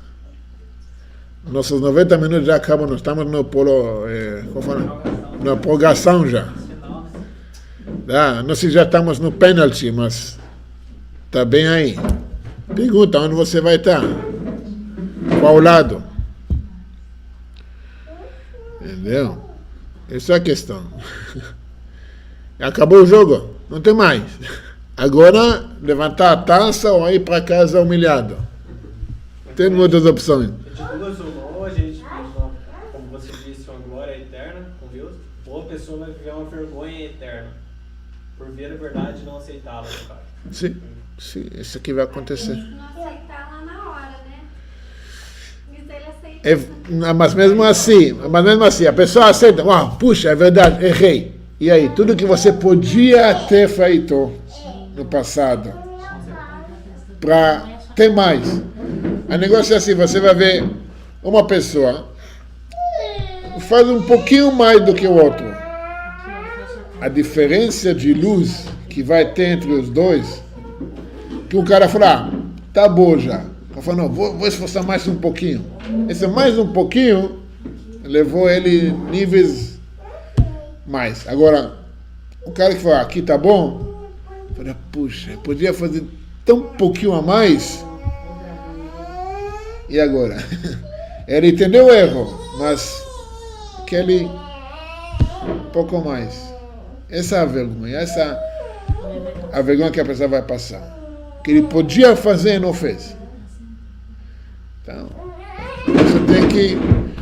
A: Nossos 90 minutos já acabam, nós estamos no polo, na prorrogação já. Nós já estamos no pênalti, mas está bem aí. Pergunta onde você vai estar. Qual lado? Entendeu? Essa é a questão. Acabou o jogo, não tem mais. Agora, levantar a taça ou ir para casa humilhado. Tem muitas opções.
B: Ou a gente, como você disse, uma glória eterna com Deus, ou a pessoa vai viver uma vergonha eterna por ver a verdade e não aceitá-la, no caso.
A: Sim, isso aqui vai acontecer.
E: Não aceitar lá na hora, né? Isso ele aceita.
A: Mas mesmo assim, a pessoa aceita. Puxa, é verdade, errei. E aí, tudo que você podia ter feito no passado, para ter mais. O negócio é assim, você vai ver uma pessoa faz um pouquinho mais do que o outro. A diferença de luz que vai ter entre os dois, que o cara fala, tá bom já. Eu falo, não, vou esforçar mais um pouquinho. Esse mais um pouquinho levou ele níveis mais. Agora, o cara que fala, aqui tá bom, fala, puxa, podia fazer tão pouquinho a mais. E agora? Ele entendeu o erro, mas aquele pouco mais. Essa é a vergonha, a vergonha que a pessoa vai passar. Que ele podia fazer e não fez. Então, você tem que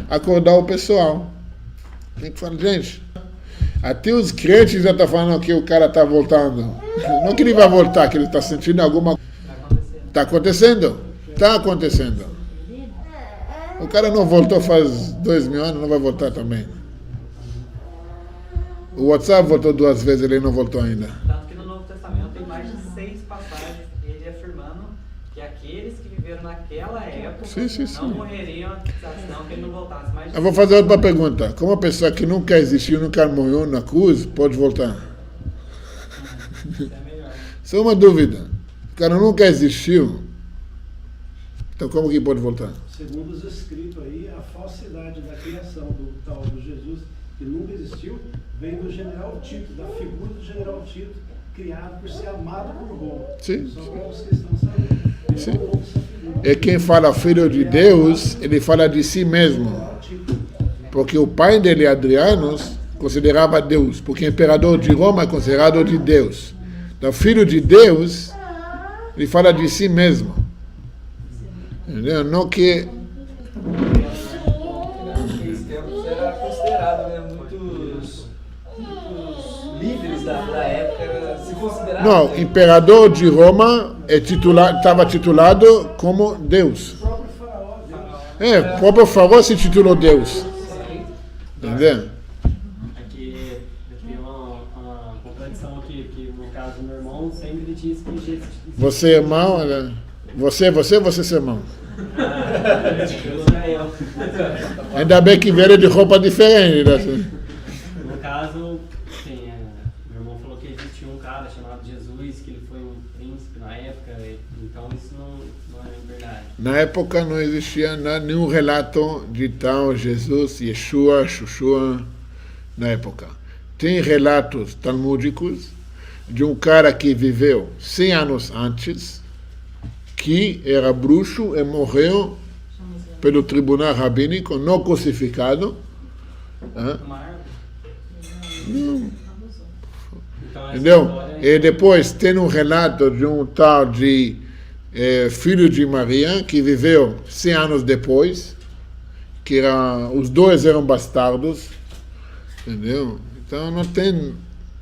A: acordar o pessoal. Tem que falar, gente, até os crentes já estão falando que o cara está voltando. Não que ele vai voltar, que ele está sentindo alguma coisa. Está acontecendo? Está acontecendo. O cara não voltou faz 2000 anos, não vai voltar também. O WhatsApp voltou 2 vezes, ele não voltou ainda.
B: Tanto que no Novo Testamento tem mais de 6 passagens ele afirmando que aqueles que viveram naquela época não morreriam senão que ele não voltasse mais.
A: Eu vou fazer outra pergunta. Como uma pessoa que nunca existiu, nunca morreu na cruz, pode voltar?
B: Isso é melhor.
A: Só uma dúvida. O cara nunca existiu, então como que pode voltar?
C: Segundo os escritos aí, a falsidade da criação do tal do Jesus, que nunca existiu, vem do general Tito, da figura do general Tito, criado por ser amado por Roma.
A: Sim.
C: Só para os que estão sabendo. Ele
A: Sim.
C: não essa figura.
A: E quem fala filho de Deus, ele fala de si mesmo. Porque o pai dele, Adriano, considerava Deus. Porque o imperador de Roma é considerado de Deus. Então, filho de Deus, ele fala de si mesmo. Entendeu? Não que...
F: Naqueles tempos era considerado, né? Muitos líderes da época se consideravam.
A: Não, imperador de Roma estava titulado como Deus.
C: O próprio faraó, Deus.
A: O próprio faraó se titulou Deus. Entendeu?
B: Aqui tem uma contradição aqui, que no caso do meu irmão sempre ele diz que Jesus...
A: Você é irmão, né? Você seu irmão. Ainda bem que vieram de roupa diferente. Né?
B: No caso, meu irmão falou que existia um cara chamado Jesus, que ele foi um príncipe na época, então isso não é verdade.
A: Na época não existia nenhum relato de tal Jesus, Yeshua, Xuxua, na época. Tem relatos talmúdicos de um cara que viveu 100 anos antes, que era bruxo e morreu pelo tribunal rabínico, não crucificado.
B: Uma árvore. Então, essa
A: Entendeu?
B: história
A: E depois tem um relato de um tal de filho de Maria, que viveu 100 anos depois, que os dois eram bastardos. Entendeu? Então não tem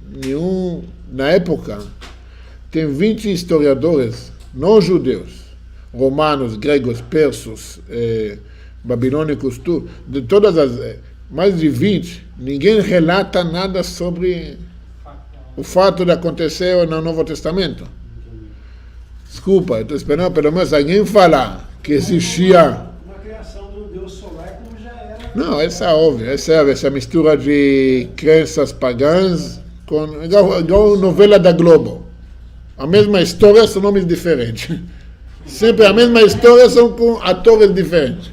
A: nenhum... Na época, tem 20 historiadores não judeus, romanos, gregos, persos, babilônicos, tudo, de todas as, mais de 20, ninguém relata nada sobre o fato de acontecer no Novo Testamento. Desculpa, eu estou esperando pelo menos alguém falar que existia.
C: Uma criação do Deus solar como já era.
A: Não, essa é óbvia, essa mistura de crenças pagãs com igual novela da Globo. A mesma história, são nomes diferentes. Sempre a mesma história, são com atores diferentes.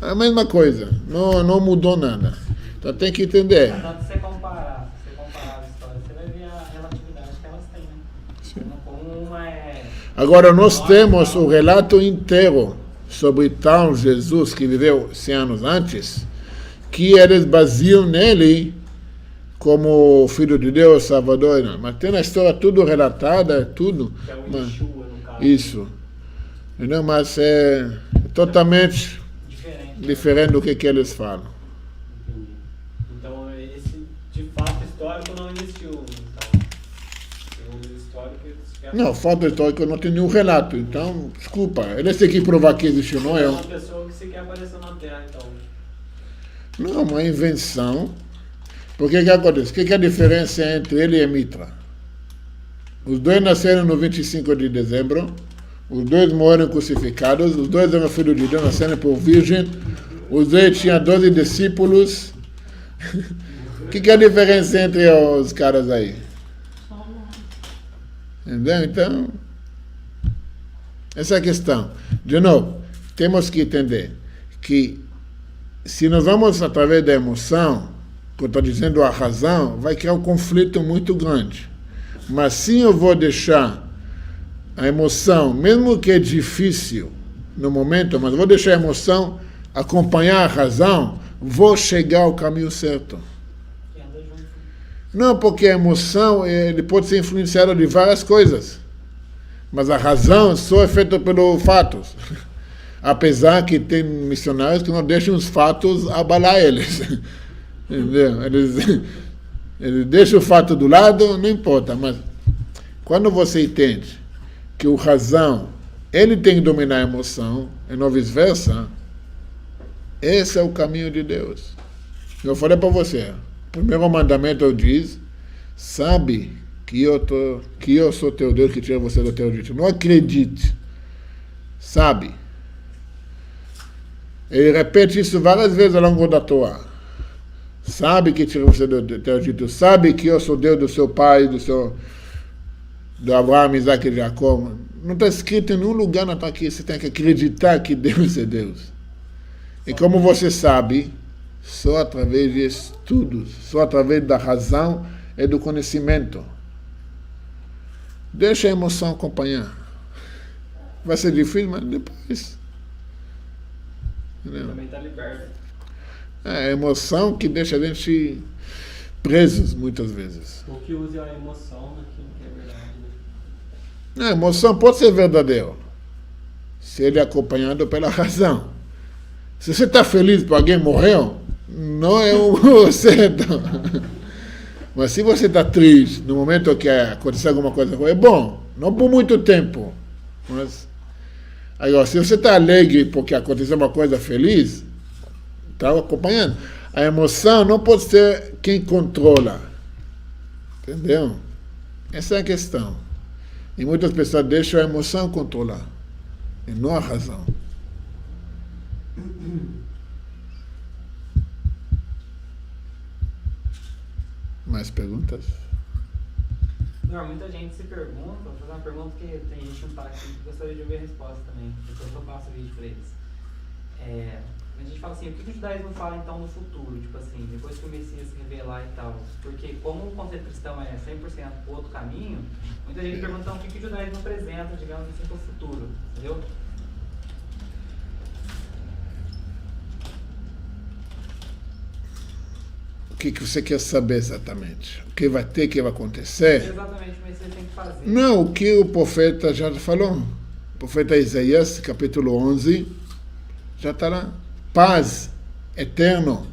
A: A mesma coisa, não mudou nada. Então tem que entender.
B: Tanto se você comparar as histórias, você vai ver a relatividade que elas têm, né?
A: Sim.
B: Como uma é...
A: Agora nós temos o relato inteiro sobre tal Jesus que viveu 100 anos antes, que eles baseiam nele como Filho de Deus, Salvador. Mas tem na história tudo relatada, tudo.
B: Que é o
A: Mas,
B: Yeshua, no caso.
A: isso. Entendeu? Mas é totalmente diferente do que eles falam.
B: Entendi. Então, esse, de fato, histórico não existiu. Então, o histórico...
A: Não, fato histórico não tem nenhum relato. Então, desculpa. Eles têm que provar que existiu, não é?
B: É uma pessoa que sequer apareceu na Terra, então.
A: Não, uma invenção. Porque que acontece? O que é a diferença entre ele e Mitra? Os dois nasceram no 25 de dezembro. Os dois morreram crucificados. Os dois eram filhos de Deus, nasceram por virgem. Os dois tinham 12 discípulos. O que é a diferença entre os caras aí?
D: Só um nome.
A: Entendeu? Então, essa é a questão. De novo, temos que entender que se nós vamos através da emoção, que eu estou dizendo a razão, vai criar um conflito muito grande. Mas se eu vou deixar a emoção, mesmo que é difícil no momento, mas vou deixar a emoção acompanhar a razão, vou chegar ao caminho certo.
B: Que anda junto.
A: Não, porque a emoção ele pode ser influenciada de várias coisas, mas a razão só é feita pelos fatos. Apesar que tem missionários que não deixam os fatos abalar eles. Entendeu? Eles deixam o fato do lado, não importa, mas quando você entende que o razão, ele tem que dominar a emoção, e não vice-versa, esse é o caminho de Deus. Eu falei para você, o primeiro mandamento diz, sabe que eu sou teu Deus, que tira você do teu Egito. Não acredite, sabe. Ele repete isso várias vezes ao longo da Torá. Sabe que tira você do teu Egito, sabe que eu sou Deus do seu pai, do Abraão, Isaac e Jacó. Não está escrito em nenhum lugar na Torá que você tem que acreditar que Deus é Deus. E como você sabe, só através de estudos, só através da razão e do conhecimento. Deixa a emoção acompanhar. Vai ser difícil, mas depois. Entendeu?
B: Também está liberto.
A: É a emoção que deixa a gente presos muitas vezes.
B: O que usa a emoção naquilo que é verdade, né?
A: A emoção pode ser verdadeira se ele é acompanhado pela razão. Se você está feliz porque alguém morreu, não é o certo. Mas se você está triste no momento que aconteceu alguma coisa ruim, é bom, não por muito tempo. Mas agora, se você está alegre porque aconteceu uma coisa feliz, está acompanhando. A emoção não pode ser quem controla. Entendeu? Essa é a questão. E muitas pessoas deixam a emoção controlar, e não a razão. Mais perguntas?
B: Não, muita gente se pergunta, vou fazer uma pergunta que tem gente que não está aqui, que gostaria de ouvir a resposta também, depois eu passo o vídeo para eles. A gente fala assim, o que o judaísmo fala então no futuro, tipo assim, depois que o Messias se revelar e tal, porque como o conceito cristão é 100% o outro caminho, muita gente pergunta então, o que o judaísmo apresenta, digamos assim, para o futuro, entendeu?
A: O que você quer saber exatamente? O que vai ter, o que vai acontecer?
B: Exatamente o Messias tem que fazer.
A: Não, o que o profeta já falou. O profeta Isaías, capítulo 11, já está lá. Paz eterno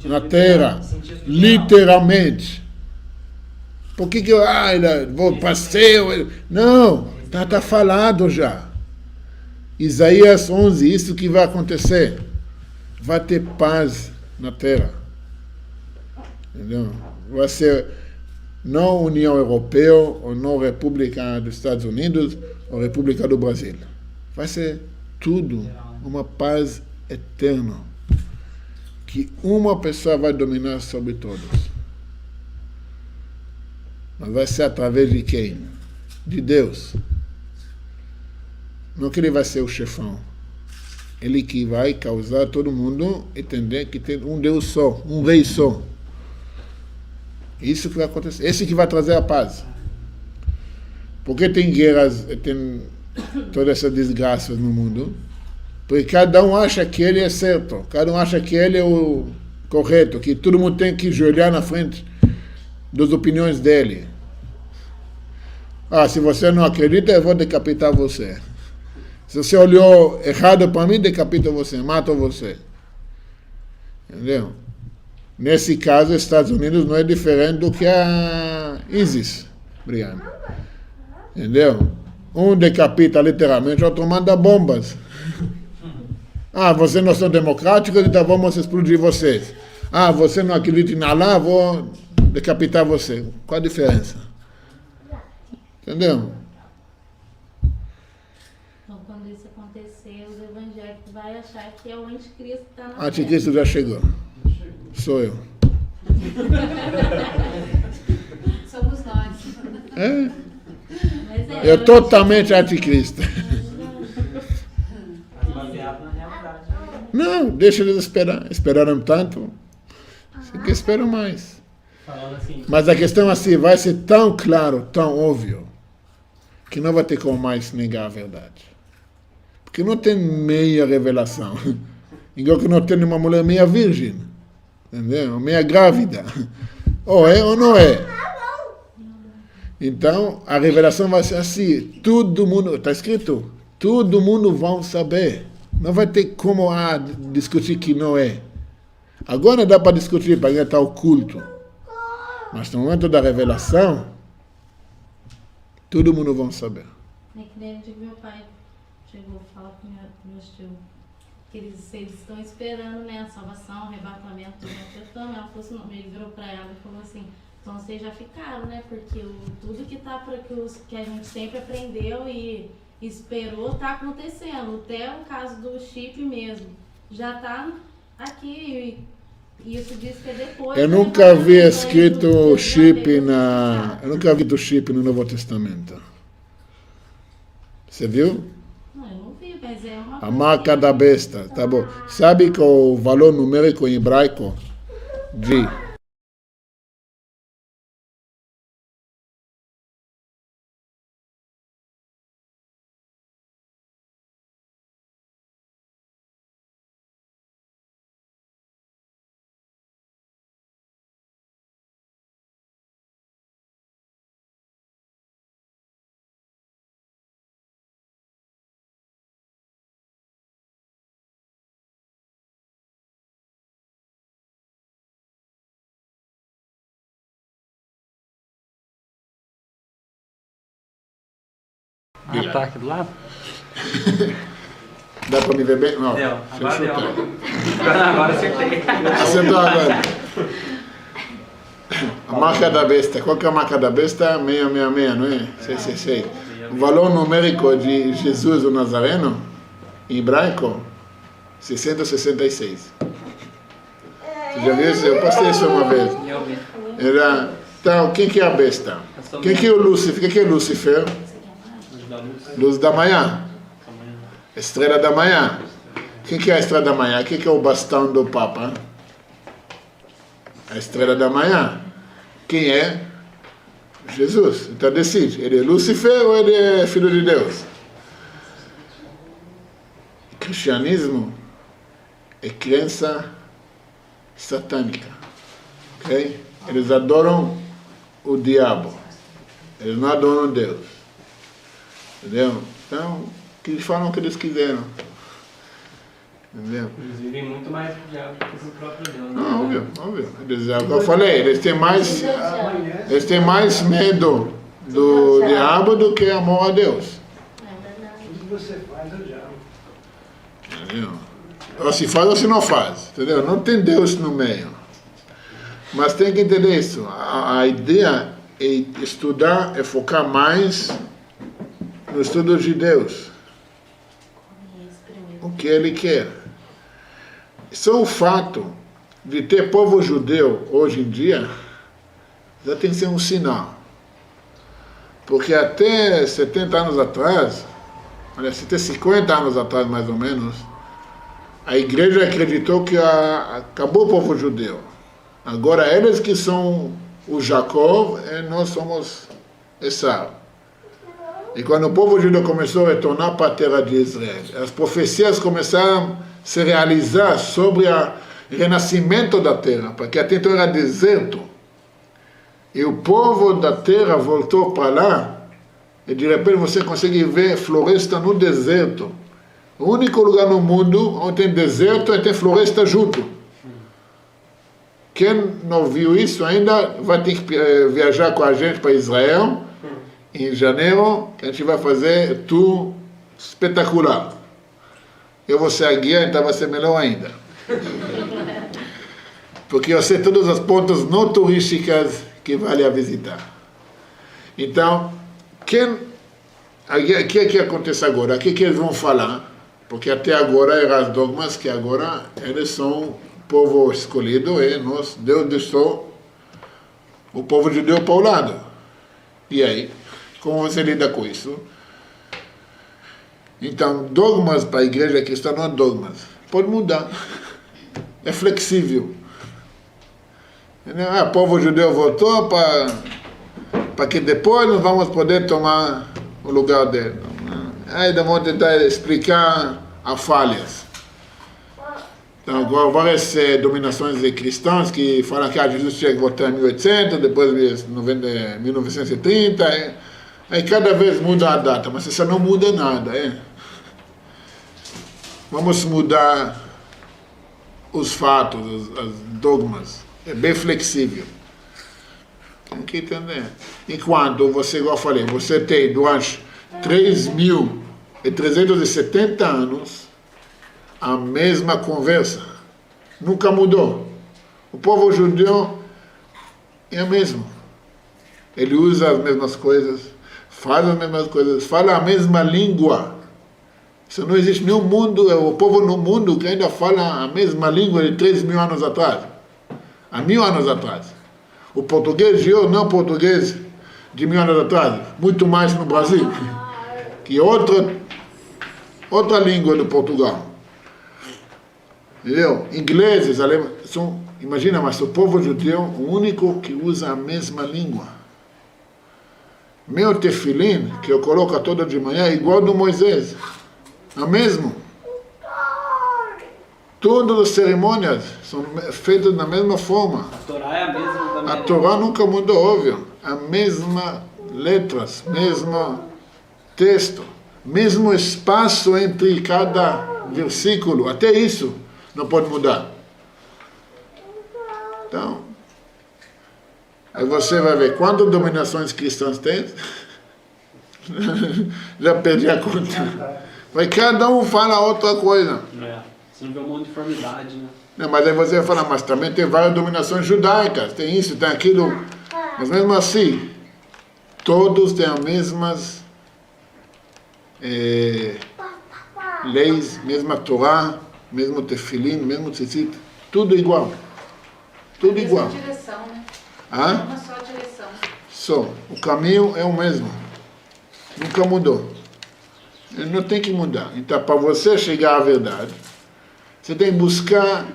A: na terra, literalmente. Por que eu vou passeio? Não, está falado já. Isaías 11, isso que vai acontecer. vai ter paz na Terra. Entendeu? Vai ser não União Europeia, ou não República dos Estados Unidos, ou República do Brasil. Vai ser tudo uma paz eterna. Que uma pessoa vai dominar sobre todos. Mas vai ser através de quem? De Deus. Não que ele vai ser o chefão. Ele que vai causar todo mundo entender que tem um Deus só, um rei só. Isso que vai acontecer. Esse que vai trazer a paz. Porque tem guerras, tem todas essas desgraças no mundo? Porque cada um acha que ele é certo. Cada um acha que ele é o correto. Que todo mundo tem que joelhar na frente das opiniões dele. Se você não acredita, eu vou decapitar você. Se você olhou errado para mim, decapito você, mato você. Entendeu? Nesse caso, os Estados Unidos não é diferente do que a ISIS, Brian. Entendeu? Um decapita literalmente, o outro manda bombas. Vocês não são democráticos, então vamos explodir vocês. Você não acredita em Allah, vou decapitar você. Qual a diferença? Entendeu?
D: Então, quando isso acontecer, os evangélicos vão achar que é o anticristo que está na
A: O anticristo já chegou. Sou eu.
E: Somos nós.
D: Mas
A: Eu totalmente anticristo.
B: Baseado na realidade.
A: Não, deixa eles esperar. Esperaram tanto. Você que esperam mais.
B: Falando assim,
A: Mas a questão assim, vai ser tão claro, tão óbvio, que não vai ter como mais negar a verdade. Porque não tem meia revelação. Igual que não tem uma mulher meia virgem. Entendeu? Meia grávida. Ou é ou não é. Então, a revelação vai ser assim. Todo mundo, está escrito, todo mundo vai saber. Não vai ter como discutir que não é. Agora dá para discutir, para estar oculto. Mas no momento da revelação, todo mundo vai saber.
D: É que nem meu pai chegou a falar com meu tio que eles estão esperando, né, a salvação, o arrebatamento do Nefertão. Ela falou assim, ele virou para ela e falou assim, então vocês já ficaram, né, porque tudo que tá para que a gente sempre aprendeu e esperou tá acontecendo. Até o caso do chip mesmo, já tá aqui. E isso diz que é depois.
A: Eu nunca vi escrito chip eu nunca vi o chip no Novo Testamento. Você viu?
D: Não, eu não vi, mas é uma
A: A marca da besta, tá bom. Sabe que o valor numérico em hebraico de
G: Tá aqui do lado?
A: Dá para me ver bem? Não.
G: Deu, agora
A: Deixa eu
G: deu.
A: chutar.
G: Agora acertei.
A: Acertou agora. A marca da besta. Qual que é a marca da besta? 666, não é? 666. O valor numérico de Jesus, o Nazareno, em hebraico, 666. Você já viu isso? Eu passei isso uma vez.
G: Eu vi.
A: Então, quem que é a besta? Quem que é o Lúcifer? Quem que é Lúcifer? Luz da manhã. Estrela da manhã. Quem que é a estrela da manhã? Quem que é o bastão do Papa? A estrela da manhã. Quem é? Jesus. Então decide. Ele é Lúcifer ou ele é filho de Deus? O cristianismo é crença satânica. Okay? Eles adoram o diabo. Eles não adoram Deus. Entendeu? Então, que eles falam o que eles quiseram. Entendeu?
B: eles vivem muito mais do diabo do que o próprio Deus. Né?
A: Não, óbvio. Eles, eu falei, eles têm mais medo do diabo do que amor a Deus.
C: Tudo que você faz é o diabo.
A: Entendeu? Ou se faz ou se não faz, entendeu? Não tem Deus no meio. Mas tem que entender isso. A ideia é estudar, é focar mais no estudo de Deus. O que Ele quer. Só o fato de ter povo judeu hoje em dia já tem que ser um sinal. Porque até 70 anos atrás, aliás, até 50 anos atrás mais ou menos, a igreja acreditou que acabou o povo judeu. Agora eles que são o Jacó e nós somos Esau. E quando o povo judeu começou a retornar para a terra de Israel, as profecias começaram a se realizar sobre o renascimento da terra, porque até então era deserto. E o povo da terra voltou para lá, e de repente você consegue ver floresta no deserto. O único lugar no mundo onde tem deserto e tem floresta junto. Quem não viu isso ainda vai ter que viajar com a gente para Israel. Em janeiro, a gente vai fazer tour espetacular. Eu vou ser a guia, então vai ser melhor ainda. Porque eu sei todas as pontas não turísticas que vale a visitar. Então, o que acontece agora? O que eles vão falar? Porque até agora eram as dogmas que agora eles são o povo escolhido e Deus deixou o povo judeu para o lado. E aí? Como você lida com isso? Então, dogmas para a igreja cristã não é dogmas. Pode mudar. É flexível. O povo judeu voltou para que depois nós vamos poder tomar o lugar dele. Aí vamos tentar explicar as falhas. Então, agora várias dominações cristãs que falam que Jesus tinha que voltar em 1800, depois em 1930. Aí cada vez muda a data, mas isso não muda nada. Vamos mudar os fatos, os dogmas. É bem flexível. Tem que entender. Enquanto você, igual eu falei, você tem durante 3.370 anos a mesma conversa. Nunca mudou. O povo judeu é o mesmo. Ele usa as mesmas coisas, faz as mesmas coisas, fala a mesma língua. Isso não existe nenhum mundo, o povo no mundo que ainda fala a mesma língua de 3.000 anos atrás. Há 1.000 anos atrás. O português de hoje não é o português de 1.000 anos atrás. Muito mais no Brasil. Que outra língua do Portugal. Entendeu? Ingleses, alemães, imagina, mas o povo judeu é o único que usa a mesma língua. Meu tefilim, que eu coloco todo de manhã, é igual do Moisés. É o mesmo. Todas as cerimônias são feitas da mesma forma.
B: A Torá é a mesma também.
A: A Torá nunca mudou, óbvio. A mesma letras, mesmo texto, mesmo espaço entre cada versículo. Até isso não pode mudar. Então, aí você vai ver quantas dominações cristãs tem. Já perdi a conta. Mas cada um fala outra coisa.
B: Você não vê uma uniformidade, né?
A: Não, mas aí você vai falar, mas também tem várias dominações judaicas, tem isso, tem aquilo. Mas mesmo assim, todos têm as mesmas leis, mesma Torá, mesmo tefilim, mesmo tzitzit, tudo igual. Tudo igual.
H: Mesma direção, né?
A: Hã?
H: Uma só direção.
A: Só, o caminho é o mesmo. Nunca mudou. Ele não tem que mudar. Então, para você chegar à verdade, você tem que buscar...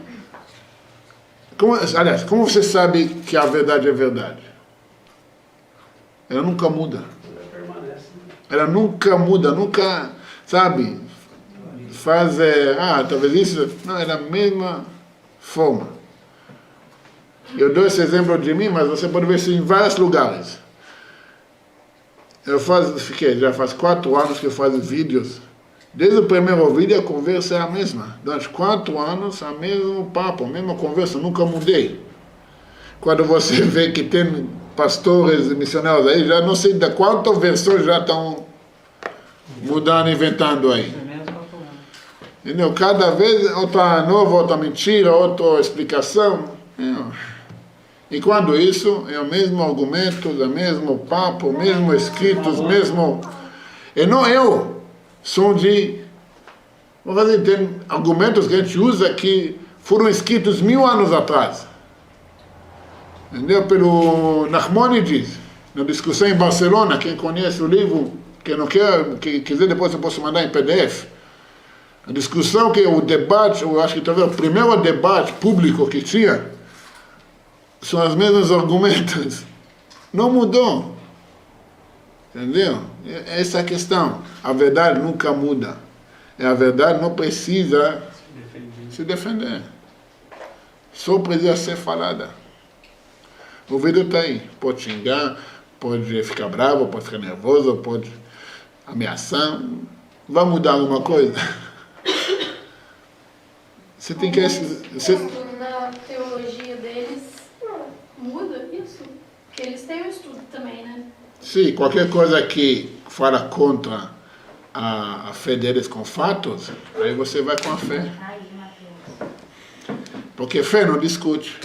A: como você sabe que a verdade é verdade? Ela nunca muda. Ela nunca muda, nunca, sabe, faz, talvez isso... Não, é da mesma forma. Eu dou esse exemplo de mim, mas você pode ver isso em vários lugares. Já faz 4 anos que eu faço vídeos. Desde o primeiro vídeo a conversa é a mesma. Durante 4 anos, a mesmo papo, a mesma conversa, nunca mudei. Quando você vê que tem pastores e missionários aí, já não sei de quantas versões já estão mudando, inventando aí. Entendeu? Cada vez outra nova, outra mentira, outra explicação. Enquanto isso, é o mesmo argumento, o mesmo papo, o mesmo escritos, mesmo... E não eu, são de... Vamos dizer, tem argumentos que a gente usa que foram escritos 1000 anos atrás. Entendeu? Pelo Nachmanides, na discussão em Barcelona, quem conhece o livro, quem não quer, que quiser depois eu posso mandar em PDF. A discussão que o debate, eu acho que talvez o primeiro debate público que tinha, são os mesmos argumentos. Não mudou. Entendeu? Essa é a questão. A verdade nunca muda. E a verdade não precisa se defender. Só precisa ser falada. O vídeo está aí. Pode xingar, pode ficar bravo, pode ficar nervoso, pode ameaçar. Vai mudar alguma coisa? Você tem que...
E: Na teologia deles, muda isso? Porque eles têm um estudo também, né?
A: Sim, qualquer coisa que fala contra a fé deles com fatos, aí você vai com a fé. Porque fé não discute.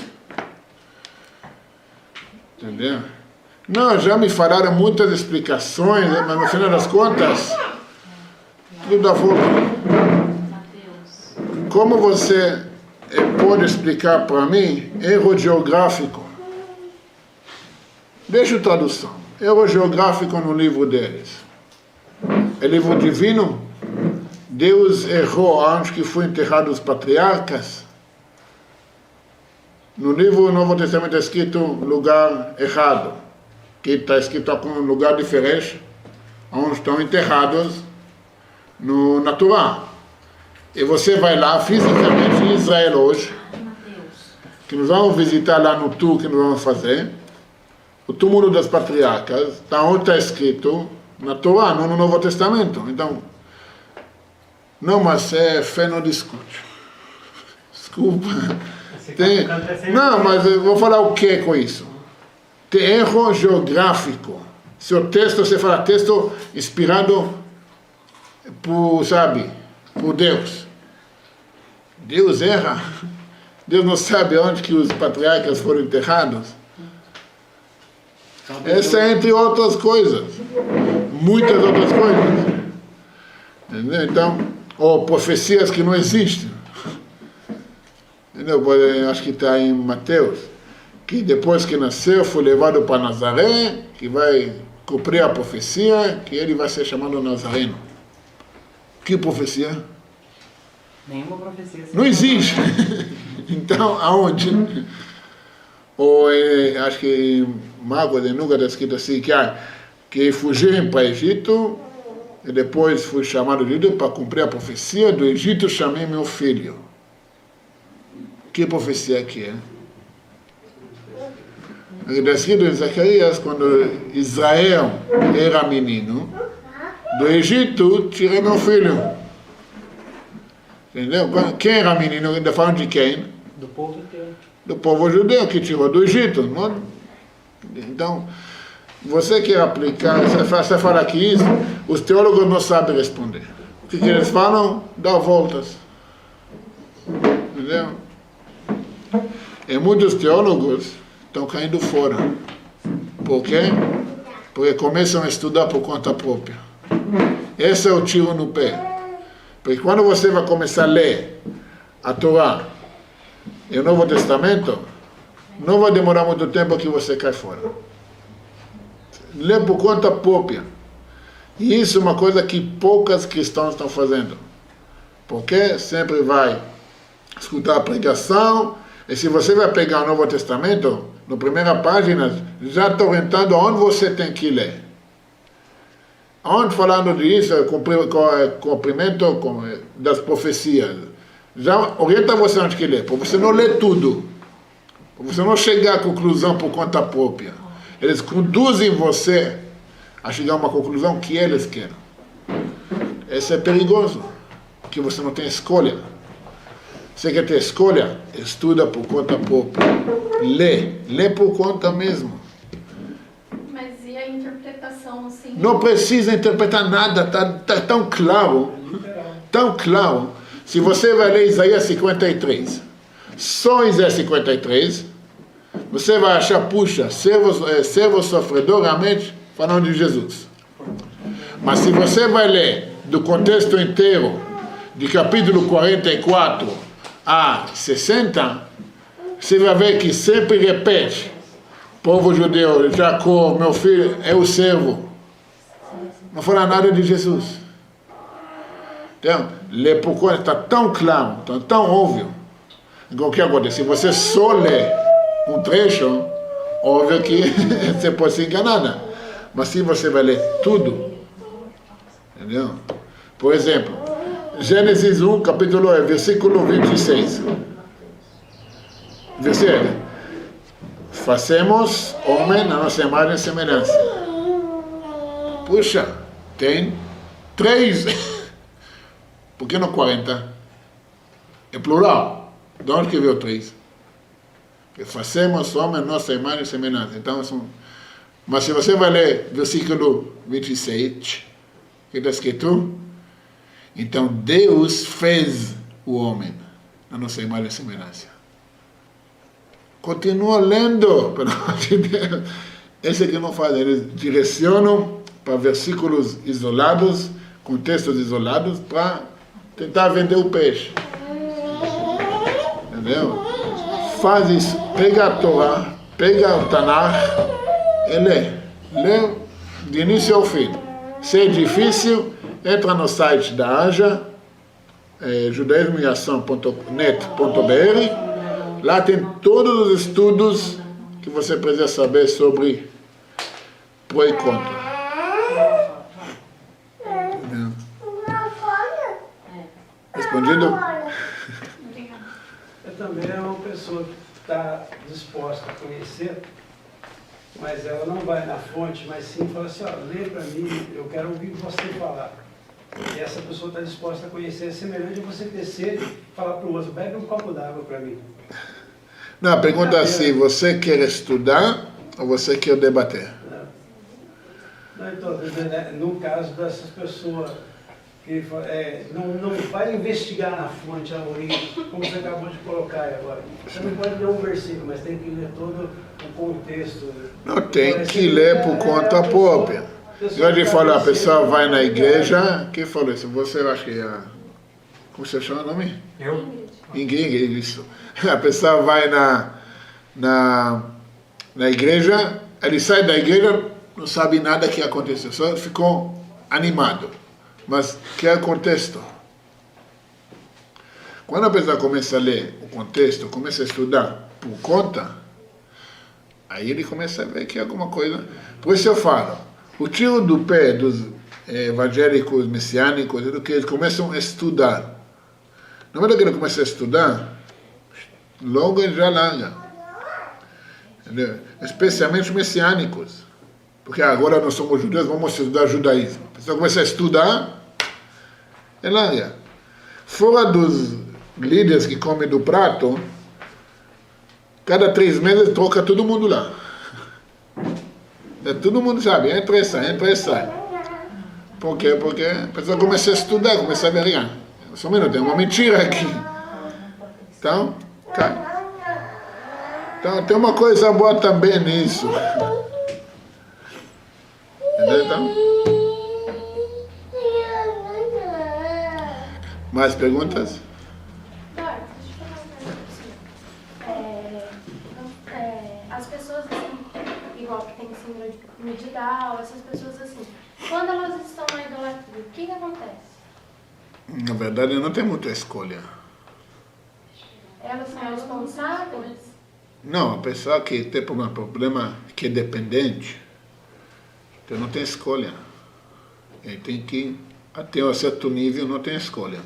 A: Entendeu? Não, já me falaram muitas explicações, mas no final das contas, tudo dá volta. Como você pode explicar para mim erro geográfico? Deixa a tradução. Erro geográfico no livro deles. É livro divino? Deus errou onde que foi enterrado os patriarcas? No livro do Novo Testamento está escrito lugar errado, que está escrito um lugar diferente, onde estão enterrados na Torá. E você vai lá fisicamente em Israel hoje, que nós vamos visitar lá no tour que nós vamos fazer, o túmulo das patriarcas, está onde está escrito na Torá, não no Novo Testamento. Então, não, mas fé não discute. Desculpa. Não, mas eu vou falar o que com isso? Tem erro geográfico. Seu texto, você fala texto inspirado por, sabe, por Deus. Deus erra. Deus não sabe onde que os patriarcas foram enterrados. Essa é entre outras coisas. Muitas outras coisas. Entendeu? Então, ou profecias que não existem. Entendeu? Acho que está em Mateus. Que depois que nasceu foi levado para Nazaré, que vai cumprir a profecia, que ele vai ser chamado Nazareno. Que profecia?
F: Nenhuma profecia.
A: Não existe. Então, aonde? Ou acho que em Mágoa de Nuga está escrito assim, que fugiram para o Egito, e depois foi chamado de Deus para cumprir a profecia, do Egito chamei meu filho. Que profecia que é? Está escrito em Zacarias, quando Israel era menino, do Egito tirei meu filho. Entendeu? Quem era menino? Ainda falam de quem?
F: Do povo inteiro.
A: Do povo judeu que tirou do Egito. Não? Então, você quer aplicar, você fala que isso, os teólogos não sabem responder. O que eles falam? Dá voltas. Entendeu? E muitos teólogos estão caindo fora. Por quê? Porque começam a estudar por conta própria. Esse é o tiro no pé. Porque quando você vai começar a ler a Torá e o Novo Testamento, não vai demorar muito tempo que você cai fora. Lê por conta própria. E isso é uma coisa que poucas cristãos estão fazendo. Porque sempre vai escutar a pregação, e se você vai pegar o Novo Testamento, na primeira página, já está orientando aonde você tem que ler. Aonde falando disso, cumprimento das profecias. Já orienta você onde que ler, para você não ler tudo. Para você não chegar à conclusão por conta própria. Eles conduzem você a chegar a uma conclusão que eles querem. Isso é perigoso, porque você não tem escolha. Você quer ter escolha? Estuda por conta própria. Lê por conta mesmo.
E: Mas e a interpretação, assim?
A: Não precisa interpretar nada, tá tão claro. Tão claro. Se você vai ler Isaías 53, só Isaías 53, você vai achar, puxa, servo sofredor, realmente, falando de Jesus. Mas se você vai ler do contexto inteiro, de capítulo 44 a 60, você vai ver que sempre repete, povo judeu, Jacó, meu filho, é o servo. Não fala nada de Jesus. Então, ler por conta está tão claro, tão óbvio. O que acontece? Se você só lê um trecho, óbvio que você pode se enganar. Né? Mas se você vai ler tudo, entendeu? Por exemplo, Gênesis 1, capítulo 1, versículo 26. Versículo. Façamos homem na nossa imagem e semelhança. Puxa, tem 3. Por que não 40? É plural. De onde que veio 3? Façamos homem na nossa imagem e semelhança. Então, mas se você vai ler versículo 26, que está escrito? Então, Deus fez o homem na nossa imagem e semelhança. Continua lendo, pelo amor de Deus. Esse aqui não faz, eles direcionam para versículos isolados, contextos isolados, para tentar vender o peixe. Entendeu? Faz isso, pega a Torá, pega o Tanakh e lê. Lê de início ao fim. Se é difícil, entra no site da AJA, judaismoeação.net.br. Lá tem todos os estudos que você precisa saber sobre pró e contra. Respondido?
C: Eu também é uma pessoa que está disposta a conhecer, mas ela não vai na fonte, mas sim fala assim, ó, lê para mim, eu quero ouvir você falar. E essa pessoa está disposta a conhecer, é semelhante a você descer e falar para o outro, bebe um copo d'água para mim.
A: Não, a pergunta é assim, você quer estudar ou você quer debater?
C: Não, então, no caso dessas pessoas que não vai investigar na fonte, a origem, como você acabou de colocar aí agora. Você não pode ler um versículo, mas tem que ler todo o contexto.
A: Não, tem que ler por conta própria. Já de falar, a pessoa vai na igreja, quem falou isso? Você acha que é... Como você chama o nome?
G: Eu?
A: Ingrid, isso. A pessoa vai na igreja, ele sai da igreja, não sabe nada que aconteceu, só ficou animado. Mas que é o contexto? Quando a pessoa começa a ler o contexto, começa a estudar por conta, aí ele começa a ver que é alguma coisa. Por isso eu falo, o tiro do pé dos evangélicos, messiânicos, é que eles começam a estudar. Na verdade que ele começa a estudar, logo ele já larga. Entendeu? Especialmente os messiânicos. Porque agora nós somos judeus, vamos estudar judaísmo. A pessoa começa a estudar, e larga. Fora dos líderes que comem do prato, cada 3 meses troca todo mundo lá. Todo mundo sabe, entra e sai. Por quê? Porque a pessoa começa a estudar, começa a ver, só um minuto, tem uma mentira aqui. Então, cai. Então, tem uma coisa boa também nisso. Entendeu? Então? Mais perguntas?
E: As pessoas assim, igual que tem síndrome de Down, essas pessoas assim, quando elas estão na idolatria, o que acontece?
A: Na verdade, não tem muita escolha.
E: Elas são responsáveis?
A: Não, a pessoa que tem um problema que é dependente, então não tem escolha. Ele tem que, até um certo nível, não tem escolha.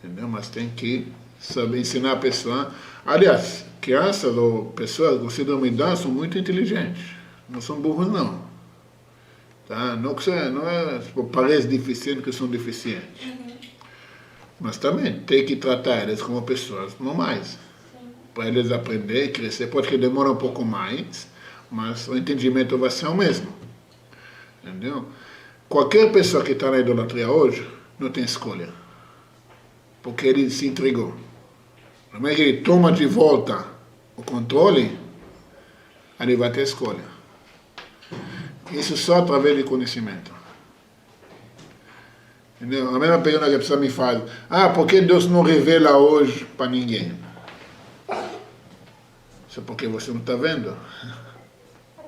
A: Entendeu? Mas tem que saber ensinar a pessoa. Aliás, crianças ou pessoas com síndrome de Down são muito inteligentes. Não são burros, não. Tá? Não é parece deficiente que são deficientes. Mas também tem que tratar eles como pessoas normais. Para eles aprender e crescer. Pode que demore um pouco mais, mas o entendimento vai ser o mesmo. Entendeu? Qualquer pessoa que está na idolatria hoje não tem escolha. porque ele se entregou. No momento que ele toma de volta o controle, aí ele vai ter escolha. Isso só através de conhecimento. Entendeu? A mesma pergunta que a pessoa me faz: por que Deus não revela hoje para ninguém? Isso é porque você não está vendo.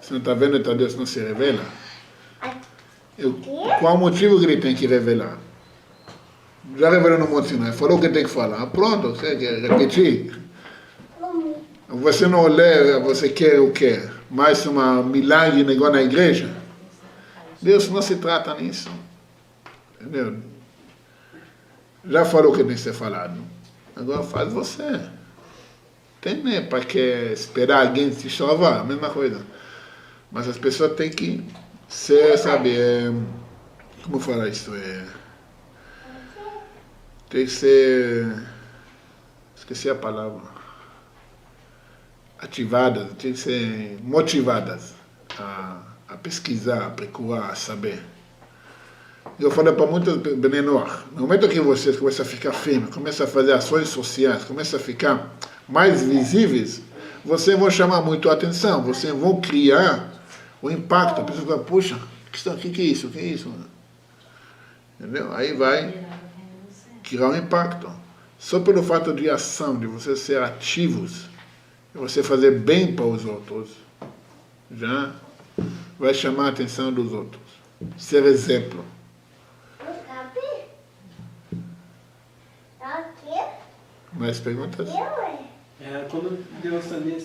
A: Se não está vendo, então Deus não se revela. Qual o motivo que ele tem que revelar? Já revelou no Monte Sinai, falou o que tem que falar. Pronto, você quer repetir? Você não lê, você quer o quê? Mais uma milagre igual na igreja? Deus não se trata nisso. Entendeu? Já falou o que tem que ser falado. Agora faz você. Tem para que esperar alguém te salvar, a mesma coisa. Mas as pessoas têm que ser, sabe, como falar isso? Tem que ser, esqueci a palavra, ativadas, tem que ser motivadas a pesquisar, a procurar, a saber. Eu falo para muitos menores, no momento que vocês começam a ficar firmes, começam a fazer ações sociais, começam a ficar mais visíveis, vocês vão chamar muito a atenção, vocês vão criar o impacto. A pessoa fala: puxa, o que é isso? O que é isso? Entendeu? Aí vai criar um impacto. Só pelo fato de ação, de você ser ativos, de você fazer bem para os outros, já vai chamar a atenção dos outros. Ser exemplo. Mais perguntas?
B: Quando Deus também,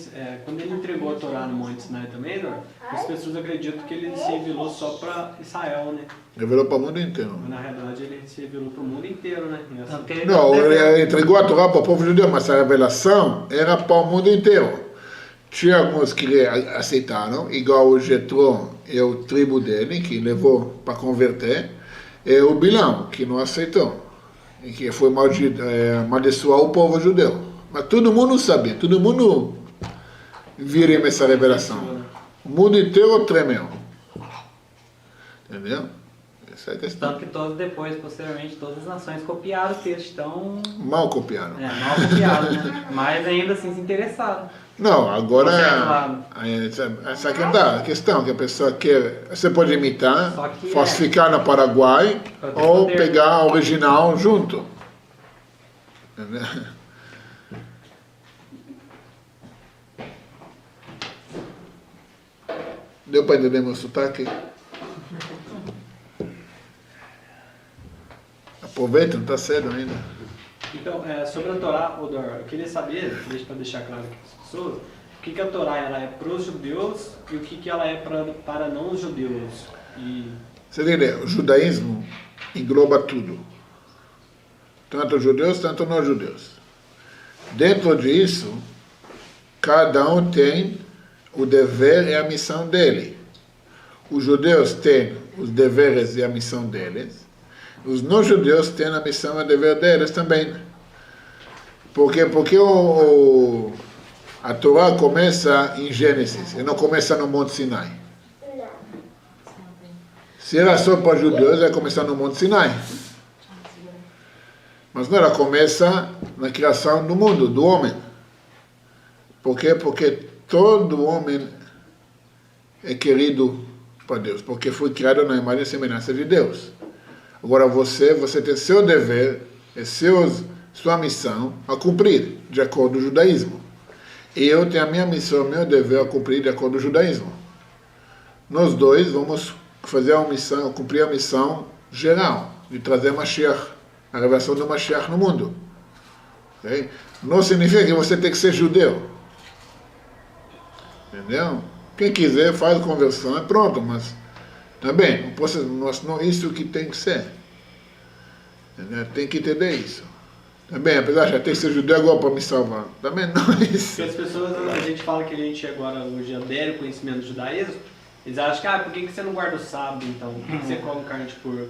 B: quando ele entregou a Torá no Monte Sinai também, as pessoas acreditam que ele se revelou só para Israel, né?
A: Revelou para o mundo inteiro.
B: Na realidade, ele se revelou para o mundo inteiro, né?
A: Não, ele entregou a Torá para o povo judeu, mas a revelação era para o mundo inteiro. Tinha alguns que aceitaram, igual o Jetro e o tribo dele, que levou para converter, e o Bilão, que não aceitou, e que foi amaldiçoar o povo judeu. Mas todo mundo sabia, todo mundo viria essa revelação. O mundo inteiro tremeu. Entendeu? Essa é a questão.
G: Tanto que todos depois, posteriormente, todas as nações copiaram o texto, então...
A: Mal copiaram.
G: Mal copiaram, né? Mas ainda assim se interessaram.
A: Não, agora essa aqui é a questão, que a pessoa quer, você pode imitar, falsificar no Paraguai, ou pegar a original junto. Entendeu? Deu para entender meu sotaque? Aproveita, não está cedo ainda.
B: Então, sobre a Torá, Odor, eu queria saber, para deixar claro aqui para as pessoas, o que a Torá ela é para os judeus e o que ela é para não judeus.
A: Você entendeu? O judaísmo engloba tudo. Tanto judeus, tanto não judeus. Dentro disso, cada um tem o dever e a missão dele. Os judeus têm os deveres e a missão deles. Os não-judeus têm a missão e o dever deles também. Porque a Torá começa em Gênesis e não começa no Monte Sinai. Se era só para judeus, ela começa no Monte Sinai. Mas não, ela começa na criação do mundo, do homem. Por quê? Porque todo homem é querido para Deus, porque foi criado na imagem e semelhança de Deus. Agora você tem seu dever e sua missão a cumprir, de acordo com o judaísmo. E eu tenho a minha missão, meu dever a cumprir de acordo com o judaísmo. Nós dois vamos fazer a missão, cumprir a missão geral, de trazer Mashiach, a revelação do Mashiach no mundo. Okay? Não significa que você tem que ser judeu. Entendeu? Quem quiser faz conversão, é pronto, mas também, não é isso que tem que ser. Entendeu? Tem que entender isso. Também, apesar de já ter que ser judeu agora para me salvar. Também não é isso.
B: Porque as pessoas, a gente fala que a gente agora hoje adere o conhecimento do judaísmo, eles acham que, por que você não guarda o sábado então? Por que você come carne de porco?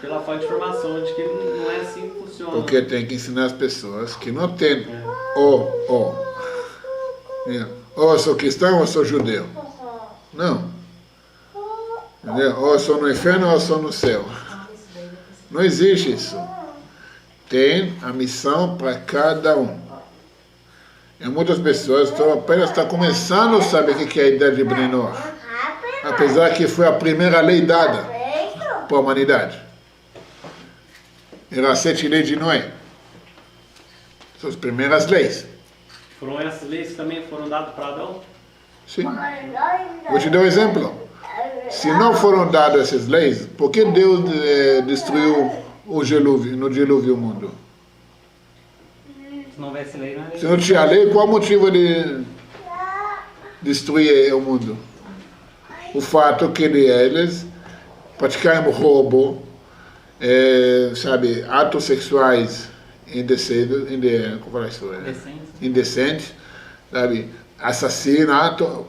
B: Pela falta de informação de que não é assim que funciona.
A: Porque tem que ensinar as pessoas que não tem ou eu sou cristão ou eu sou judeu. Não. Entendeu? Ou eu sou no inferno ou eu sou no céu. Não existe isso. tem a missão para cada um. E muitas pessoas apenas estão começando a saber o que é a ideia de Bnei Noach. Apesar que foi a primeira lei dada para a humanidade. Era as 7 leis de Noé. São as primeiras leis.
H: Foram essas leis que também foram dadas para Adão?
A: Sim. Vou te dar um exemplo. Se não foram dadas essas leis, por que Deus destruiu no dilúvio o mundo?
G: Se não houvesse lei, não era
A: Se não tinha lei, qual o motivo de destruir o mundo? O fato que eles praticaram roubo, atos sexuais indecentes, sabe, assassinato,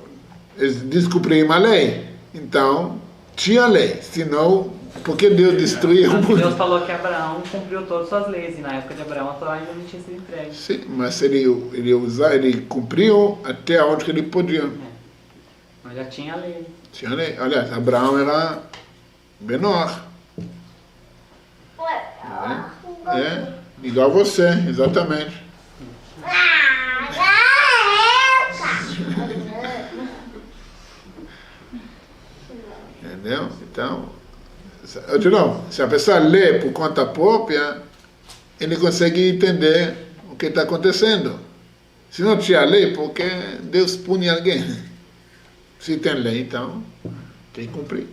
A: eles descobriram a lei. Então, tinha lei, senão, por que Deus destruiu o mundo?
G: Deus falou que Abraão cumpriu todas as suas leis, e na época de Abraão a Torá ainda não tinha sido entregue.
A: Sim, mas ele cumpriu até onde ele podia.
G: Mas já tinha a lei.
A: Tinha lei. Aliás, Abraão era menor. Igual você, exatamente. Entendeu? Então, eu digo, não, se a pessoa lê por conta própria, ele consegue entender o que está acontecendo. Se não tinha lei, porque Deus pune alguém. Se tem lei, então tem que cumprir.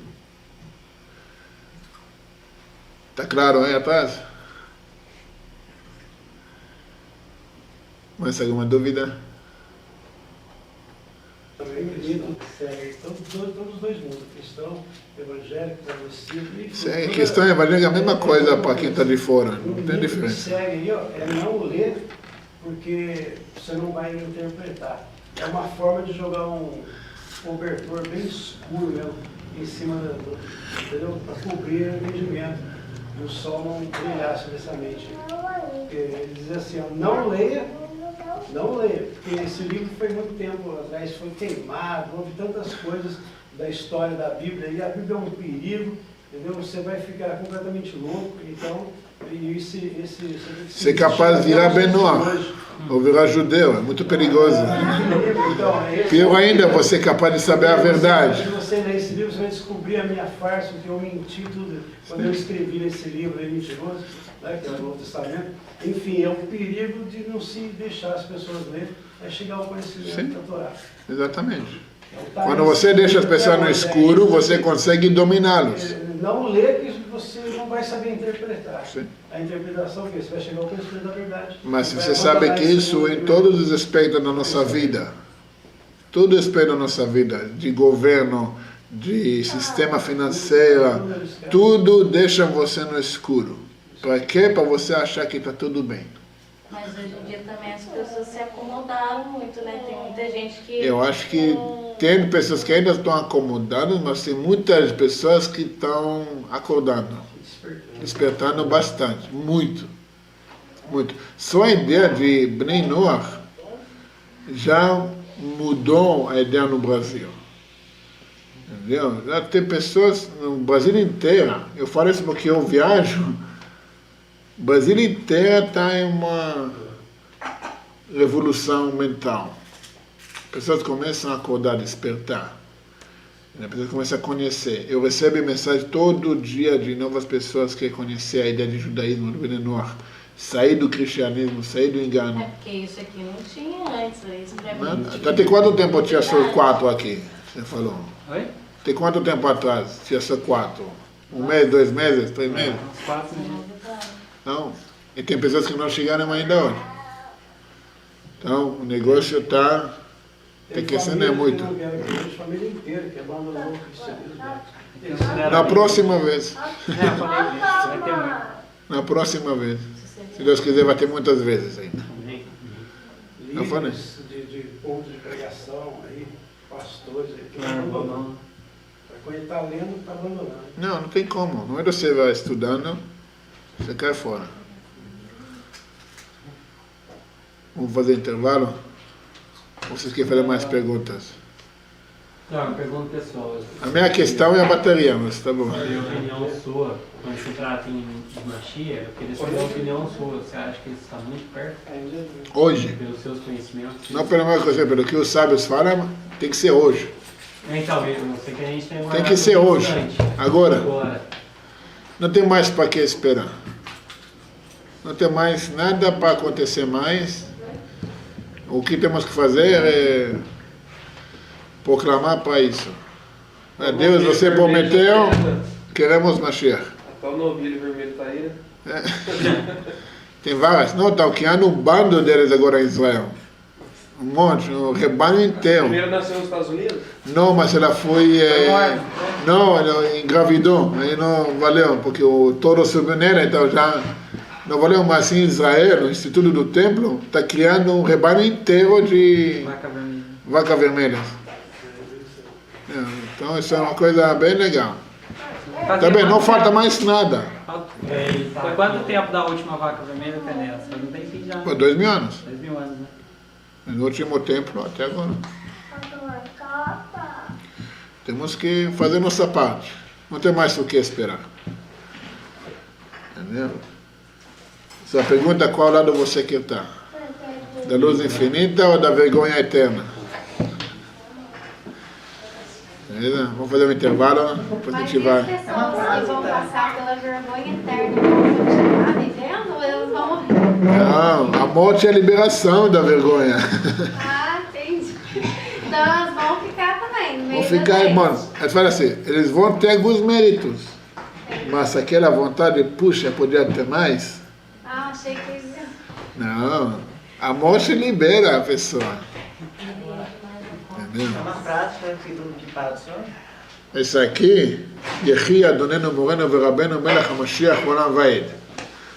A: Está claro aí atrás? Mais alguma dúvida?
C: Também acredito que segue todos os dois mundos, cristão, evangélico, travestido.
A: Segue cristão e evangélico é a mesma coisa para quem está de fora, não tem diferença.
C: Segue aí, ó, é não ler, porque você não vai interpretar. É uma forma de jogar um cobertor bem escuro mesmo, em cima entendeu? Para cobrir o entendimento, e o sol não brilhar sobre essa mente. Porque ele diz assim, ó, não leia, porque esse livro foi muito tempo atrás, foi queimado, houve tantas coisas da história da Bíblia, e a Bíblia é um perigo, entendeu? Você vai ficar completamente louco, então,
A: você é capaz de virar Benoá, ou virar judeu, é muito perigoso. Pior ainda, você é capaz de saber a verdade.
C: Se você ler esse livro, você vai descobrir a minha farsa, que eu menti tudo, quando eu escrevi nesse livro aí, mentiroso, né, que é o Novo Testamento. Enfim, é um perigo de não se deixar as pessoas ler, é chegar ao conhecimento da Torá.
A: Exatamente. Quando você deixa as pessoas no escuro, você consegue dominá-los.
C: Não lê, que você não vai saber interpretar.
A: Sim.
C: A interpretação é que você vai chegar ao conhecimento da verdade.
A: Mas você sabe que isso em todos os aspectos da nossa vida, todo aspecto da nossa vida, de governo, de sistema financeiro, tudo deixa você no escuro. Para quê? Para você achar que está tudo bem.
D: Mas hoje em dia também as pessoas se acomodaram muito, né? Tem muita gente que...
A: Eu acho que tem pessoas que ainda estão acomodadas, mas tem muitas pessoas que estão acordando, despertando bastante, muito. Só a ideia de Bnei Noach já mudou a ideia no Brasil. Entendeu? Já tem pessoas no Brasil inteiro, eu falo isso porque eu viajo, o Brasil inteiro está em uma revolução mental. Pessoas começam a acordar, despertar. As pessoas começam a conhecer. Eu recebo mensagem todo dia de novas pessoas que conhecem a ideia de judaísmo, do Bnei Noach, sair do cristianismo, sair do engano.
D: É porque isso aqui não tinha antes, isso pra mim.
A: Tem quanto tempo tinha só 4 aqui? Você falou.
G: Oi?
A: Tem quanto tempo atrás tinha só 4? 1 mês, 2 meses, 3 meses?
G: Uns 4 meses.
A: Não. E tem pessoas que não chegaram ainda hoje. Então, o negócio está crescendo muito.
C: Família inteira que abandonou o cristianismo.
A: Na próxima vez.
G: Eu falei disso, vai ter muito.
A: Na próxima vez. Se Deus quiser, vai ter muitas vezes ainda. Eu falei.
C: Líderes de ponto de pregação, aí, pastores, aí, que
G: Não,
C: abandonam. Quando ele está lendo, está abandonando.
A: Não tem como. Não é você vai estudando, você cai fora. Vamos fazer intervalo? Ou vocês querem fazer mais perguntas?
H: Não, uma pergunta pessoal.
A: A minha questão é a bateria, mas tá bom.
H: A opinião sua, quando se trata em Mashiach, eu queria saber a opinião sua. Você acha que isso está muito perto?
A: Hoje.
H: Pelos seus conhecimentos?
A: Não pela mesma coisa, pelo que os sábios falam, tem que ser hoje.
H: Então, eu não sei que a gente tem
A: Tem que ser hoje. Agora. Não tem mais para que esperar. Não tem mais nada para acontecer mais. O que temos que fazer é proclamar para isso. Deus, você prometeu, queremos Mashiach.
I: Até o novilho vermelho está aí, né?
A: Tem várias. Não, está criando um bando deles agora em Israel. Um monte, um rebanho inteiro.
I: Primeiro nasceu nos Estados Unidos?
A: Não, mas ela foi... não, ela engravidou. Aí não valeu, porque o touro subiu nela, então já... Não valeu, mas assim Israel, o Instituto do Templo, está criando um rebanho inteiro de vaca vermelha. Então isso é uma coisa bem legal. Também não falta mais nada.
G: Foi quanto tempo da última vaca vermelha, Penélope? Não tem fim já.
A: Por 2000 anos.
G: 2000 anos, né?
A: No último tempo, até agora. Temos que fazer nossa parte. Não tem mais o que esperar. Entendeu? Só pergunta qual lado você quer estar. Da luz infinita ou da vergonha eterna? Beleza? Vamos fazer um intervalo, depois a
E: Mas
A: gente
E: e as
A: vai.
E: pessoas que vão passar pela vergonha eterna vão continuar vivendo ou eles vão morrer?
A: Não, a morte é a liberação da vergonha.
E: Ah, entendi. Então elas vão ficar também, no meio
A: Vão ficar, irmãos. Ele fala assim, eles vão ter alguns méritos. Mas aquela vontade, puxa, podia ter mais?
E: Ah, achei que eles iam.
A: Não, a morte libera a pessoa. Entendeu?
J: É uma frase que para o senhor?
A: Esse aqui, Yehi Adonenu Moreno Verabenu Melech HaMashiach Olam Vaed.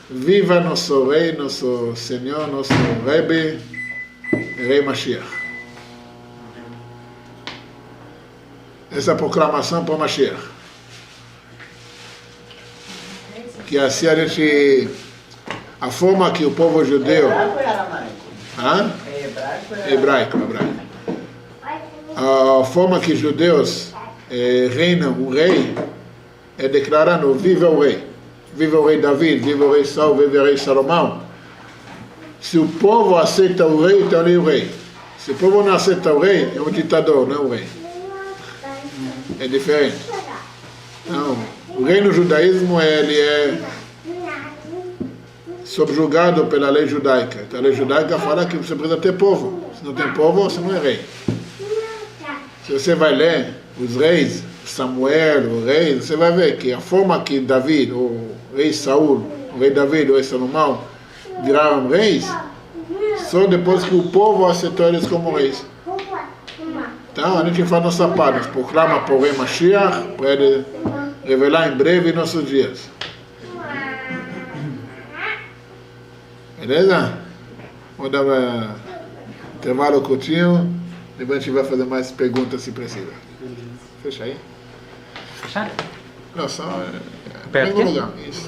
A: Viva nosso rei, nosso senhor, nosso Rebbe, Rei Mashiach. Essa proclamação para o Mashiach. Que assim a gente... A forma que o povo judeu...
J: É hebraico ou é aramaico?
A: Hã?
J: É hebraico ou é
A: Hebraico, hebraico. A forma que os judeus reinam o rei é declarando viva o rei. Viva o rei David, viva o rei Saul, viva o rei Salomão. Se o povo aceita o rei, então ele é o rei. Se o povo não aceita o rei, é um ditador, não é o rei. É diferente. Não, o rei no judaísmo ele é subjugado pela lei judaica. Então a lei judaica fala que você precisa ter povo. Se não tem povo, você não é rei. Se você vai ler os reis, Samuel, o rei, você vai ver que a forma que David, o rei Saul, o rei David, o rei Salomão viraram reis, só depois que o povo aceitou eles como reis. Então a gente faz nossa parte, proclama para o rei Mashiach, para ele revelar em breve nossos dias. Beleza? Vamos dar um intervalo curtinho, depois a gente vai fazer mais perguntas se precisa. Fecha aí.
G: Fechar?
A: Não, só...
G: Perto
A: Pega o
G: aqui?
A: lugar, isso.